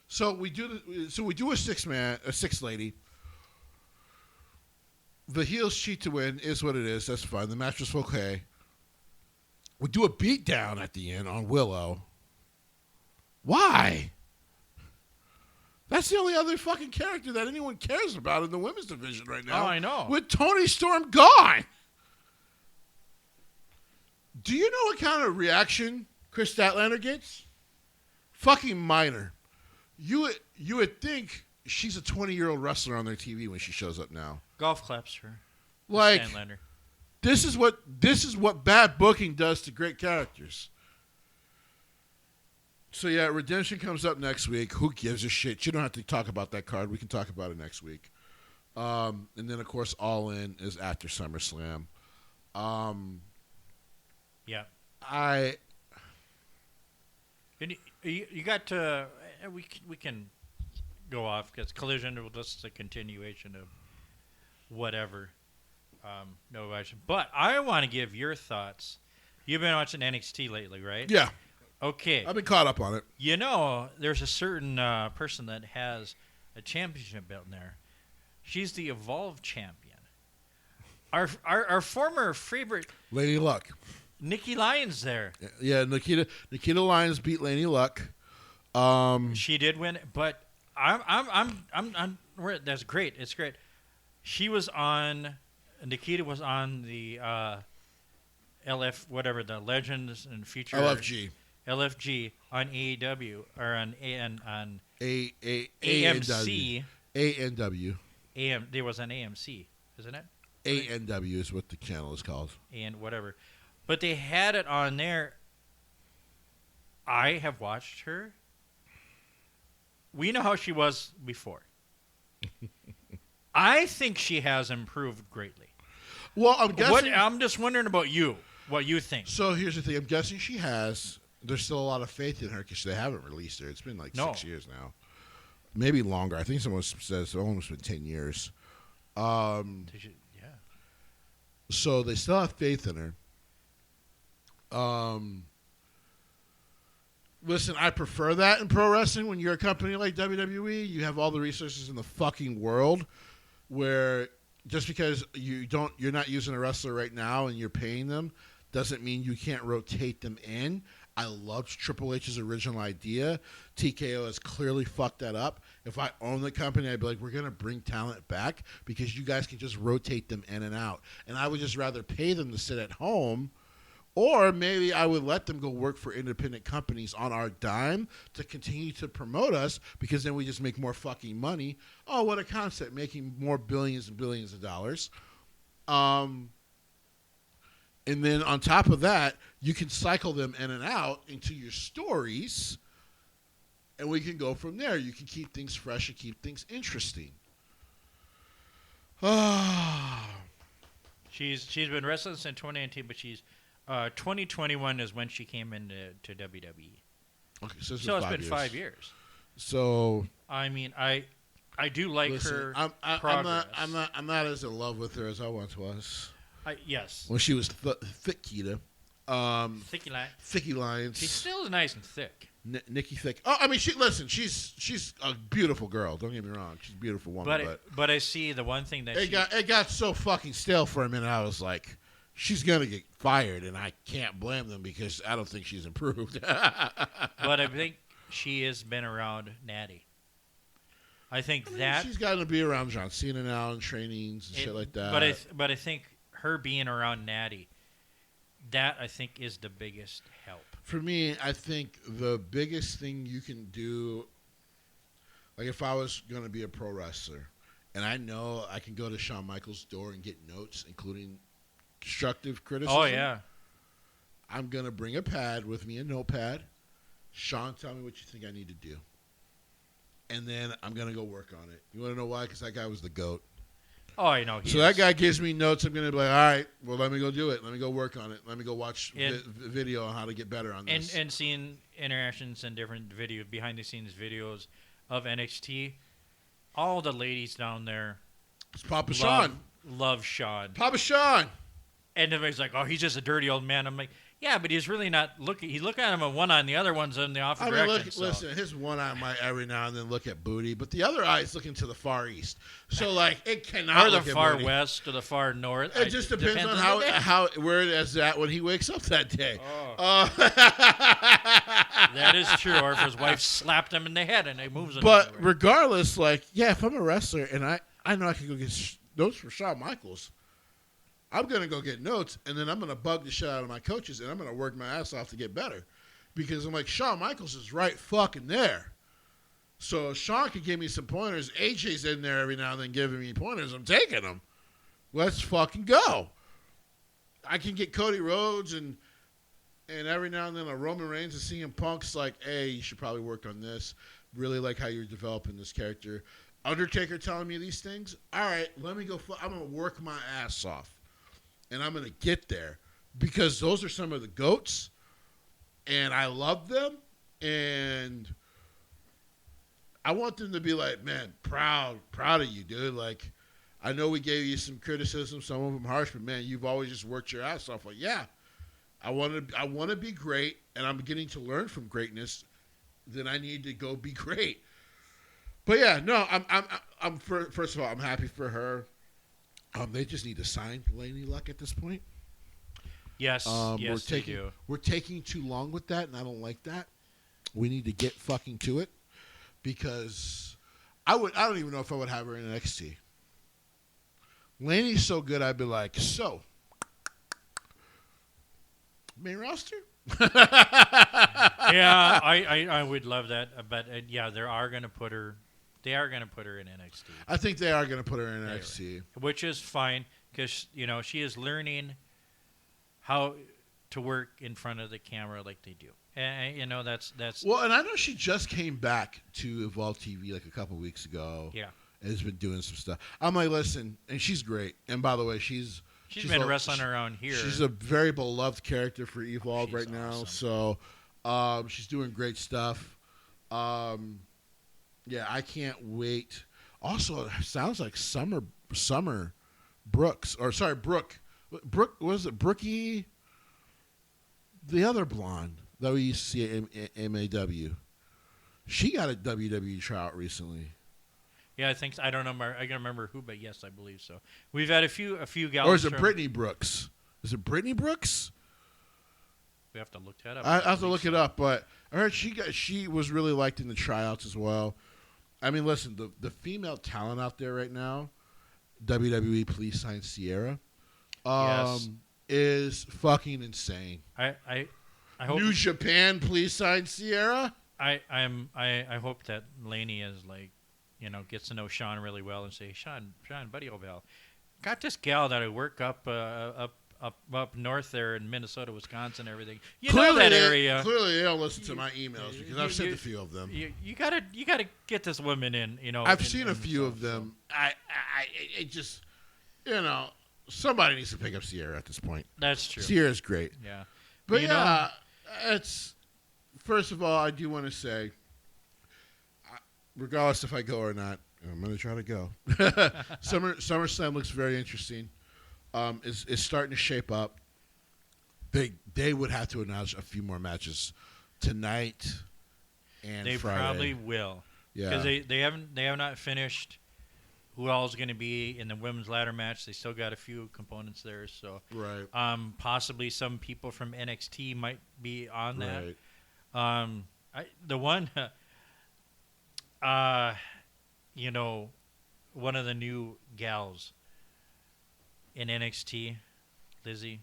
So we do a 6 lady. The heels cheat to win is what it is. That's fine. The match was okay. We do a beatdown at the end on Willow. Why? That's the only other fucking character that anyone cares about in the women's division right now. Oh, I know. With Toni Storm gone. Do you know what kind of reaction Chris Statlander gets? Fucking minor. You would think she's a 20-year-old wrestler on their TV when she shows up now. Golf claps for like Statlander. This is what bad booking does to great characters. So, yeah, Redemption comes up next week. Who gives a shit? You don't have to talk about that card. We can talk about it next week. And then, of course, All In is after SummerSlam. Yeah. You got to... We can go off because Collision was just a continuation of whatever. No question. But I want to give your thoughts. You've been watching NXT lately, right? Yeah. Okay. I've been caught up on it. You know, there's a certain person that has a championship belt in there. She's the Evolve champion. Our former favorite... Lady Luck. Nikki Lyons there. Yeah, Nikita Lyons beat Lady Luck. She did win, but I'm that's great. It's great. She was on... Nikita was on the LF, whatever, the Legends and Future... LFG on AEW, or on AMC. ANW. There was an AMC, isn't it? ANW is what the channel is called. And whatever. But they had it on there. I have watched her. We know how she was before. I think she has improved greatly. Well, I'm guessing... I'm just wondering about you, what you think. So here's the thing. I'm guessing she has... There's still a lot of faith in her because they haven't released her. It's been like 6 years now. Maybe longer. I think someone says it's almost been 10 years. Yeah. So they still have faith in her. Listen, I prefer that in pro wrestling. When you're a company like WWE, you have all the resources in the fucking world where just because you're not using a wrestler right now and you're paying them doesn't mean you can't rotate them in. I loved Triple H's original idea. TKO has clearly fucked that up. If I own the company, I'd be like, we're going to bring talent back because you guys can just rotate them in and out. And I would just rather pay them to sit at home, or maybe I would let them go work for independent companies on our dime to continue to promote us because then we just make more fucking money. Oh, what a concept, making more billions and billions of dollars. And then on top of that, you can cycle them in and out into your stories, and we can go from there. You can keep things fresh and keep things interesting. She's been wrestling since 2019, but 2021 is when she came into WWE. Okay, so it's been 5 years. So I mean, I do like her progress. I'm not as in love with her as I once was. Yes. When she was Thicky Lyons. She's still nice and thick. Nikki Thick. Oh, I mean, she's a beautiful girl. Don't get me wrong. She's a beautiful woman. But I see the one thing that it got so fucking stale for a minute. I was like, she's gonna get fired, and I can't blame them because I don't think she's improved. But I think she has been around Natty. I think she's got to be around John Cena now and trainings and shit like that. But I think her being around Natty, that I think is the biggest help. For me, I think the biggest thing you can do, like if I was going to be a pro wrestler, and I know I can go to Shawn Michaels' door and get notes, including constructive criticism. Oh, yeah. I'm going to bring a pad with me, a notepad. Shawn, tell me what you think I need to do. And then I'm going to go work on it. You want to know why? Because that guy was the GOAT. Oh, I know. So that guy gives me notes. I'm going to be like, all right, well, let me go do it. Let me go work on it. Let me go watch video on how to get better on this. And seeing interactions and different behind-the-scenes videos of NXT, all the ladies down there it's Papa Shawn. Love Shawn. Papa Shawn. And everybody's like, oh, he's just a dirty old man. I'm like, yeah, but he's really not looking. He's looking at him at one eye, and the other one's in the opposite direction. Listen, his one eye might every now and then look at booty, but the other eye is looking to the far east. So, like, it cannot or the look far at booty. west or the far north. It just depends on where it is at when he wakes up that day. Oh. That is true. Or if his wife slapped him in the head and he moves it. But regardless, like, yeah, if I'm a wrestler and I know I can go get notes for Shawn Michaels, I'm going to go get notes, and then I'm going to bug the shit out of my coaches, and I'm going to work my ass off to get better. Because I'm like, Shawn Michaels is right fucking there. So Shawn can give me some pointers. AJ's in there every now and then giving me pointers. I'm taking them. Let's fucking go. I can get Cody Rhodes and And every now and then a Roman Reigns and CM Punk's like, hey, you should probably work on this. Really like how you're developing this character. Undertaker telling me these things. All right, let me go. I'm going to work my ass off. And I'm going to get there. Because those are some of the GOATs. And I love them. And I want them to be like, man, proud of you, dude. Like, I know we gave you some criticism, some of them harsh, but, man, you've always just worked your ass off. Like, yeah. I want to be great, and I'm beginning to learn from greatness. Then I need to go be great. But yeah, no, I'm first of all, I'm happy for her. They just need to sign Lanie Luck at this point. Yes, yes, they do. We're taking too long with that, and I don't like that. We need to get fucking to it because I don't even know if I would have her in NXT. Lanie's so good, I'd be like, so. Main roster? Yeah, I would love that, but yeah, they are going to put her in NXT. I think they are going to put her in NXT, which is fine because she is learning how to work in front of the camera like they do, and that's well. And I know she just came back to Evolve TV like a couple weeks ago. Yeah, and has been doing some stuff. I'm like, listen, and she's great. And by the way, she's been wrestling around here. She's a very beloved character for Evolve right now. Awesome. So she's doing great stuff. Yeah, I can't wait. Also, it sounds like Summer Brooks. Or, sorry, Brooke. Brooke, was it Brookie? The other blonde that we used to see at MAW. She got a WWE tryout recently. Yeah, I think so. I don't know. I can't remember who, but yes, I believe so. We've had a few gals. Or is it Brittany Brooks? Is it Brittany Brooks? We have to look that up. I have to look it up, but I heard she was really liked in the tryouts as well. I mean, listen, the female talent out there right now, WWE, please sign Sierra, yes. is fucking insane. I hope New Japan, please sign Sierra. I hope that Lanie is like, gets to know Sean really well and say, Sean, buddy, got this gal that I work up north there in Minnesota, Wisconsin, everything. Know that area. Clearly, they don't listen to my emails because I've sent a few of them. You gotta get this woman in. I've seen a few of them. It just, somebody needs to pick up Sierra at this point. That's true. Sierra's great. Yeah, but yeah, it's first of all, I do want to say, regardless if I go or not, I'm going to try to go. SummerSlam looks very interesting. It's starting to shape up. They would have to announce a few more matches tonight and they Friday. Probably will. Yeah, because they have not finished who all is going to be in the women's ladder match. They still got a few components there, so right. Possibly some people from NXT might be on that. Right. The one. One of the new gals in NXT, Lizzie.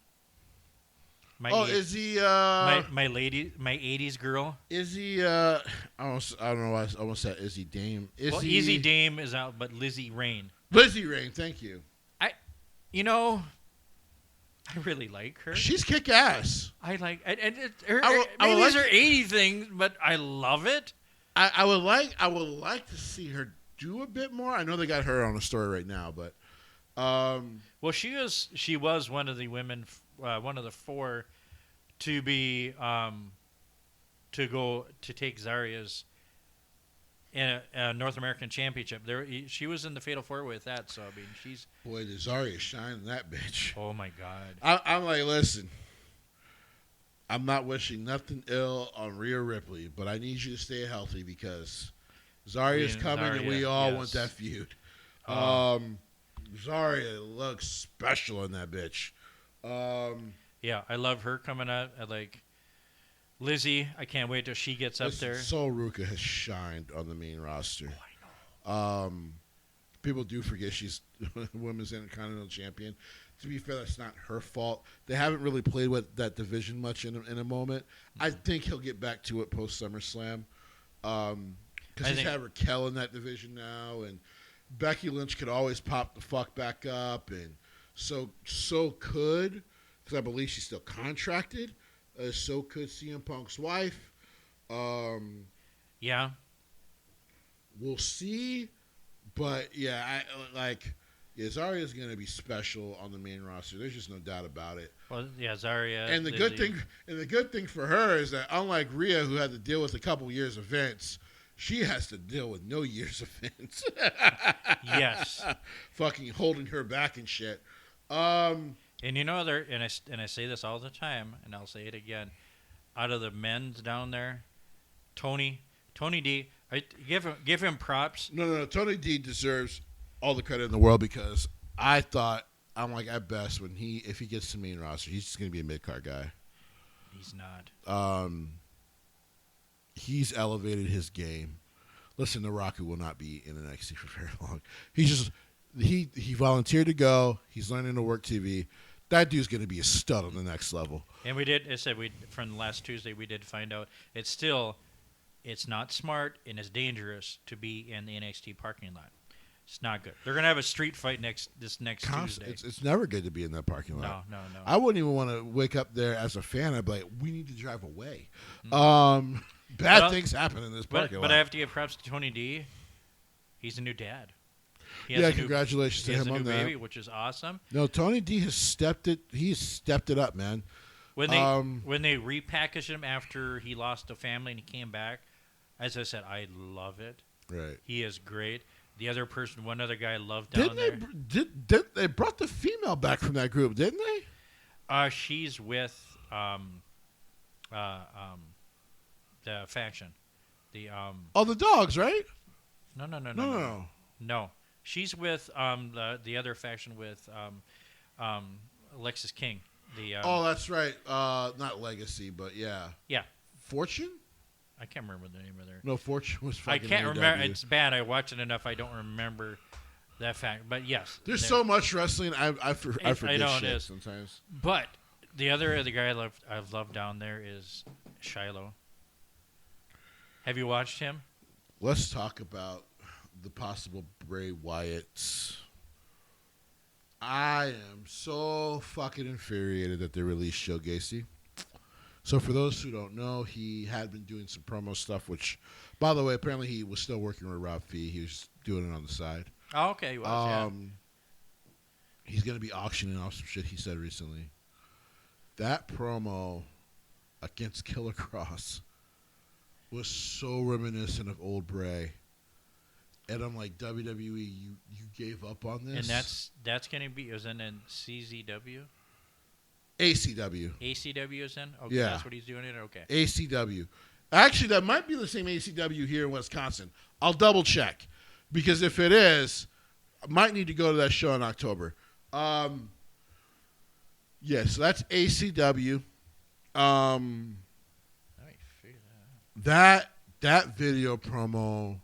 Izzy? My lady, my 80s girl. Izzy, I don't know why I almost said Izzy Dame. Izzy Dame is out, but Lizzie Rain. Lizzie Rain, thank you. I really like her. She's kick ass. I like, maybe these are 80 things, but I love it. I would like to see her do a bit more. I know they got her on a story right now, but well, she was one of the women, one of the four to be to go to take Zarya's in a North American Championship. She was in the Fatal 4 with that. So I mean, she's boy, the Zarya shining that bitch. Oh my God! I'm like, listen. I'm not wishing nothing ill on Rhea Ripley, but I need you to stay healthy because Zarya's coming and we all want that feud. Zarya looks special in that bitch. Yeah, I love her coming out. I like Lizzie. I can't wait till she gets up there. Sol Ruka has shined on the main roster. Oh, I know. People do forget she's Women's Intercontinental Champion. To be fair, that's not her fault. They haven't really played with that division much in a moment. I think he'll get back to it post SummerSlam because he's had Raquel in that division now, and Becky Lynch could always pop the fuck back up, and so could because I believe she's still contracted. So could CM Punk's wife. Yeah. We'll see. But, yeah, Zarya is going to be special on the main roster. There's just no doubt about it. Well, yeah, Zarya. And the good thing for her is that unlike Rhea, who had to deal with a couple years of Vince, she has to deal with no years of Vince. Yes. Fucking holding her back and shit. And I say this all the time, and I'll say it again. Out of the men's down there, Tony D, give him props. No. Tony D deserves all the credit in the world because I thought, I'm like, at best, if he gets to the main roster, he's just going to be a mid-card guy. He's not. He's elevated his game. Listen, The Rock will not be in NXT for very long. He volunteered to go. He's learning to work TV. That dude's going to be a stud on the next level. And from last Tuesday, we did find out it's not smart and it's dangerous to be in the NXT parking lot. It's not good. They're going to have a street fight next Tuesday. It's never good to be in that parking lot. No. I wouldn't even want to wake up there as a fan. I'd be like, we need to drive away. Bad things happen in this parking lot. But I have to give props to Tony D. He's a new dad. Congratulations to him on that. Baby, which is awesome. No, Tony D has stepped it up, man. When they repackaged him after he lost a family and he came back, as I said, I love it. Right. He is great. The other person, one other guy, loved down there. They brought the female back from that group, didn't they? She's with the faction. The the dogs, right? No. She's with the other faction with Alexis King. That's right. Not Legacy, but yeah. Yeah. Fortune? I can't remember the name of their. No, Fortune was fucking I can't AEW. remember. It's bad. I watch it enough. I don't remember that fact. But yes. There's so much wrestling. I forget I know shit it is sometimes. But the other guy I've loved down there is Shiloh. Have you watched him? Let's talk about the possible Bray Wyatts. I am so fucking infuriated that they released Joe Gacy. So for those who don't know, he had been doing some promo stuff, which, by the way, apparently he was still working with Rob Fee. He was doing it on the side. Oh, okay, he was, He's going to be auctioning off some shit he said recently. That promo against Killer Cross was so reminiscent of old Bray. And I'm like, WWE, you gave up on this? And that's going to be, is in CZW? ACW. ACW is in? Okay, yeah. That's what he's doing it? Okay. ACW. Actually, that might be the same ACW here in Wisconsin. I'll double check. Because if it is, I might need to go to that show in October. So that's ACW. That video promo,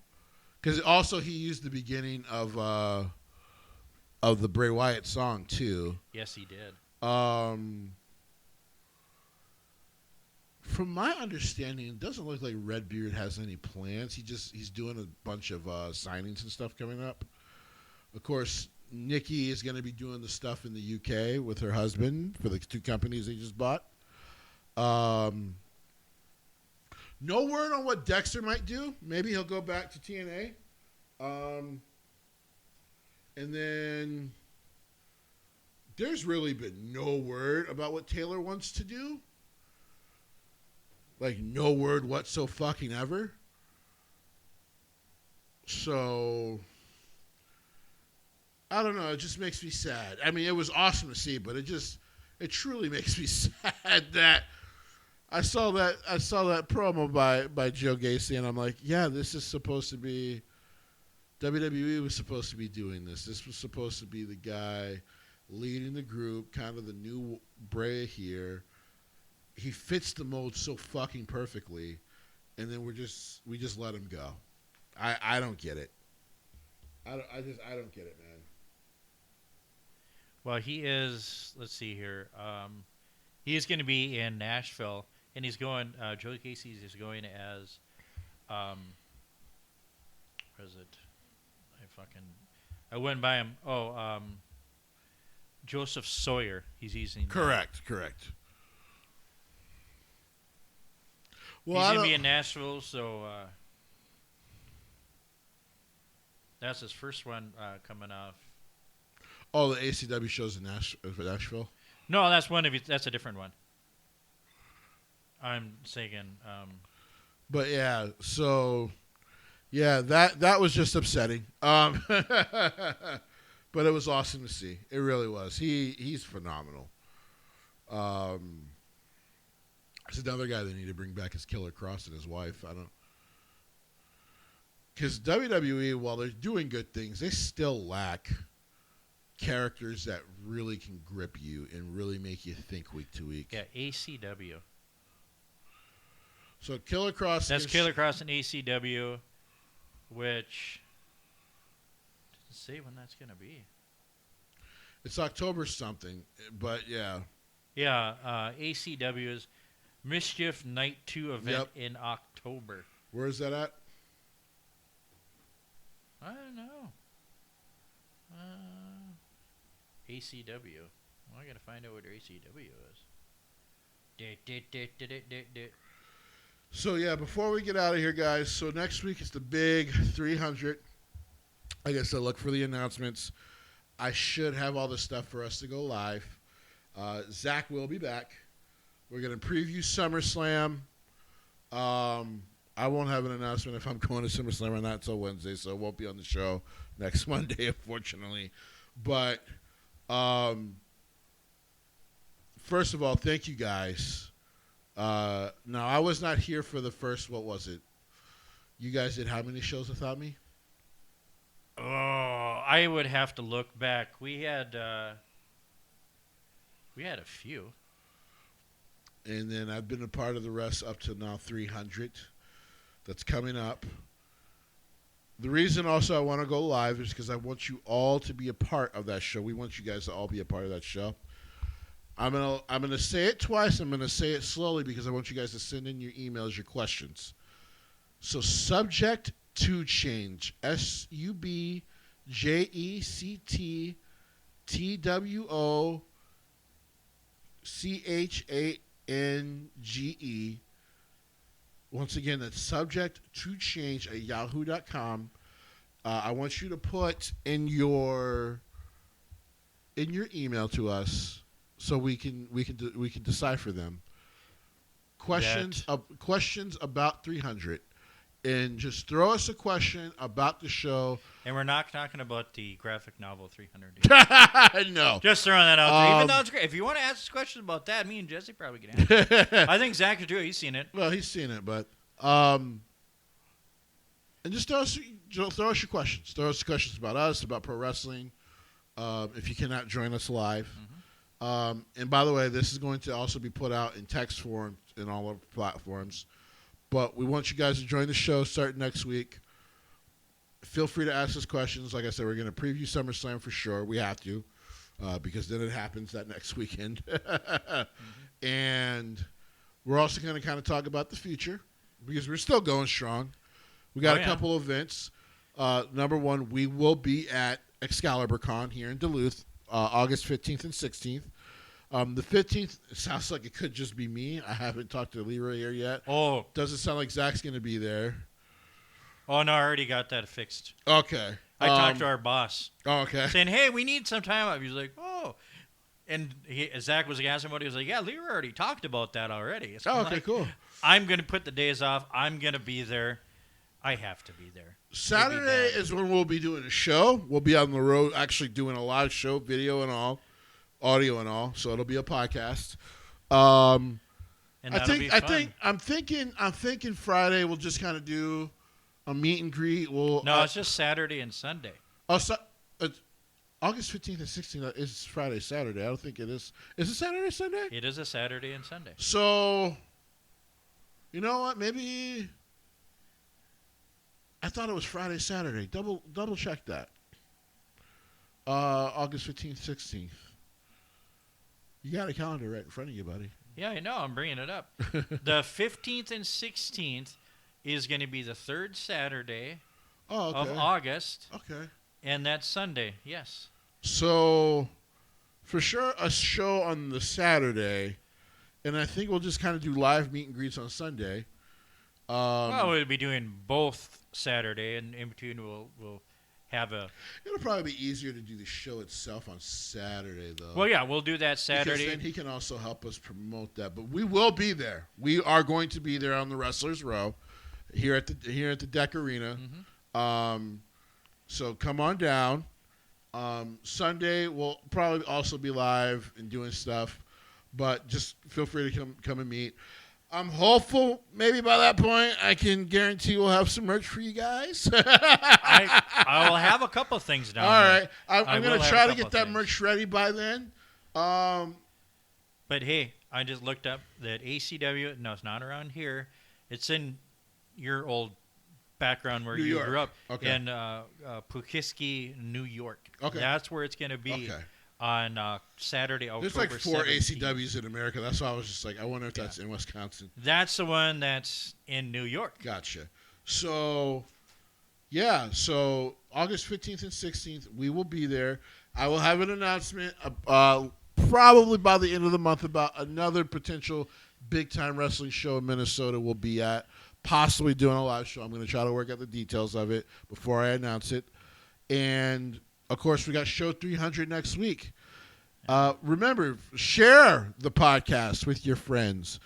because also he used the beginning of the Bray Wyatt song too. Yes, he did. From my understanding, it doesn't look like Redbeard has any plans. He's doing a bunch of signings and stuff coming up. Of course, Nikki is going to be doing the stuff in the UK with her husband for the two companies they just bought. No word on what Dexter might do. Maybe he'll go back to TNA. And then there's really been no word about what Taylor wants to do. Like, no word whatsoever. So, I don't know. It just makes me sad. I mean, it was awesome to see, but it truly makes me sad that I saw that promo by Joe Gacy, and I'm like, yeah, this is supposed to be WWE was supposed to be doing this. This was supposed to be the guy leading the group, kind of the new Bray here. He fits the mold so fucking perfectly, and then we just let him go. I don't get it. I don't get it, man. Well, he is. Let's see here. He is going to be in Nashville, and he's going. Joe Gacy is going as. Where is it? I went by him. Joseph Sawyer. He's using. Correct. He's going to be in Nashville, so that's his first one coming off. Oh, the ACW shows in Nashville? No, that's one of that's a different one. I'm saying. But yeah, so that was just upsetting. But it was awesome to see. It really was. He's phenomenal. There's another guy they need to bring back is Killer Kross and his wife. Because WWE, while they're doing good things, they still lack characters that really can grip you and really make you think week to week. Yeah, ACW. So Killer Kross. That's Killer Kross and ACW, which doesn't say when that's going to be. It's October something, but yeah. Yeah, ACW is Mischief Night 2 event in October. Where is that at? I don't know. ACW. Well, I got to find out what ACW is. So, yeah, before we get out of here, guys, so next week is the big 300. Like I said, look for the announcements. I should have all the stuff for us to go live. Zach will be back. We're going to preview SummerSlam. I won't have an announcement if I'm going to SummerSlam or not until Wednesday, so it won't be on the show next Monday, unfortunately. But first of all, thank you guys. Now, I was not here for the first, what was it? You guys did how many shows without me? Oh, I would have to look back. We had a few. And then I've been a part of the rest up to now 300. That's coming up. The reason also I want to go live is because I want you all to be a part of that show. We want you guys to all be a part of that show. I'm gonna say it twice. I'm gonna say it slowly because I want you guys to send in your emails, your questions. So subject to change. SUBJECTTWOCHANGE. Once again, that's subject to change at yahoo.com. I want you to put in your email to us so we can decipher them. Questions about 300, and just throw us a question about the show. And we're not talking about the graphic novel 300. No, just throwing that out there. Even though it's great, if you want to ask us questions about that, me and Jesse probably can answer. I think Zach could do it. He's seen it. Well, he's seen it, but and just throw us your questions. Throw us questions about us, about pro wrestling. If you cannot join us live. Mm-hmm. And by the way, this is going to also be put out in text form in all of the platforms. But we want you guys to join the show starting next week. Feel free to ask us questions. Like I said, we're going to preview SummerSlam for sure. We have to because then it happens that next weekend. Mm-hmm. And we're also going to kind of talk about the future because we're still going strong. We got a couple events. Number one, we will be at ExcaliburCon here in Duluth, August 15th and 16th. The 15th, it sounds like it could just be me. I haven't talked to Leroy here yet. Oh. Doesn't sound like Zach's going to be there. Oh, no, I already got that fixed. Okay. I talked to our boss. Oh, okay. Saying, hey, we need some time off. He's like, oh. And Zach was asking about it. He was like, yeah, Leroy already talked about that already. So okay, cool. I'm going to put the days off. I'm going to be there. I have to be there. Saturday is when we'll be doing a show. We'll be on the road actually doing a live show, video and all. Audio and all, so it'll be a podcast. And I'm thinking Friday we'll just kind of do a meet and greet. It's just Saturday and Sunday. August 15th and 16th is Friday, Saturday. I don't think it is. Is it Saturday, Sunday? It is a Saturday and Sunday. So, you know what? Maybe I thought it was Friday, Saturday. Double check that. August 15th, 16th. You got a calendar right in front of you, buddy. Yeah, I know. I'm bringing it up. The 15th and 16th is going to be the third Saturday of August. Okay. And that's Sunday, yes. So, for sure, a show on the Saturday, and I think we'll just kind of do live meet and greets on Sunday. Well, we'll be doing both Saturday, and in between we'll have a... It'll probably be easier to do the show itself on Saturday, though. Well, yeah, we'll do that Saturday. Because then he can also help us promote that. But we will be there. We are going to be there on the Wrestlers Row here at the Deck Arena. Mm-hmm. So come on down. Sunday we'll probably also be live and doing stuff, but just feel free to come and meet. I'm hopeful maybe by that point I can guarantee we'll have some merch for you guys. I will have a couple of things down. All right. I'm going to try to get that merch ready by then. But hey, I just looked up that ACW. No, it's not around here. It's in your old background where you grew up in Poughkeepsie, New York. Okay. That's where it's going to be. Okay. On Saturday, October 17th. There's like 4 ACWs in America. That's why I was just like, I wonder if that's in Wisconsin. That's the one that's in New York. Gotcha. So, yeah. So, August 15th and 16th, we will be there. I will have an announcement probably by the end of the month about another potential big-time wrestling show in Minnesota we'll be at. Possibly doing a live show. I'm going to try to work out the details of it before I announce it. And... of course, we got show 300 next week. Remember, share the podcast with your friends.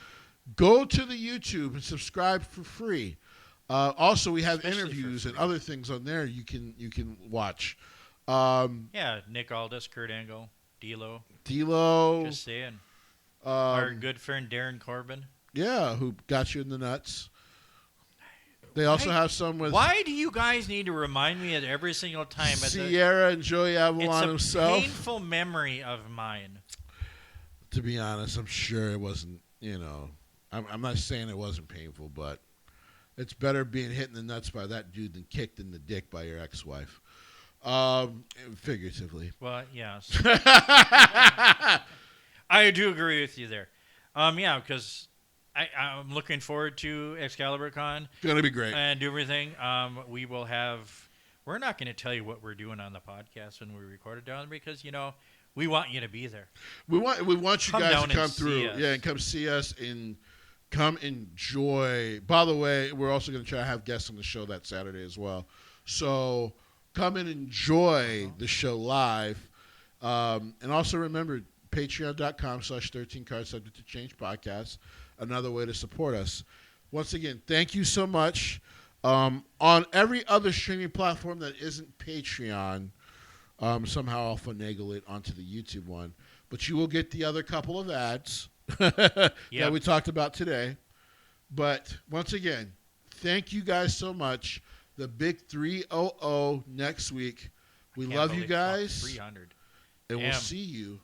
Go to the YouTube and subscribe for free. Also, we have interviews and other things on there you can watch. Nick Aldis, Kurt Angle, D'Lo. Just saying. Our good friend Darren Corbin. Yeah, who got you in the nuts. They also have some with... Why do you guys need to remind me of every single time? Sierra and Joey Avalon himself. It's a painful memory of mine. To be honest, I'm sure it wasn't, I'm not saying it wasn't painful, but it's better being hit in the nuts by that dude than kicked in the dick by your ex-wife. Figuratively. Well, yes. I do agree with you there. Because... I'm looking forward to Excalibur Con. It's going to be great. And do everything. We will have... We're not going to tell you what we're doing on the podcast when we record it down because, we want you to be there. We want you guys to come through. Yeah, and come see us and come enjoy. By the way, we're also going to try to have guests on the show that Saturday as well. So come and enjoy the show live. And also remember, patreon.com/13cards subject to change podcast. Another way to support us. Once again, thank you so much. On every other streaming platform that isn't Patreon, somehow I'll finagle it onto the YouTube one. But you will get the other couple of ads that we talked about today. But once again, thank you guys so much. The big 300 next week. We love you guys. 300. And we'll see you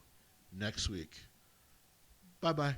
next week. Bye-bye.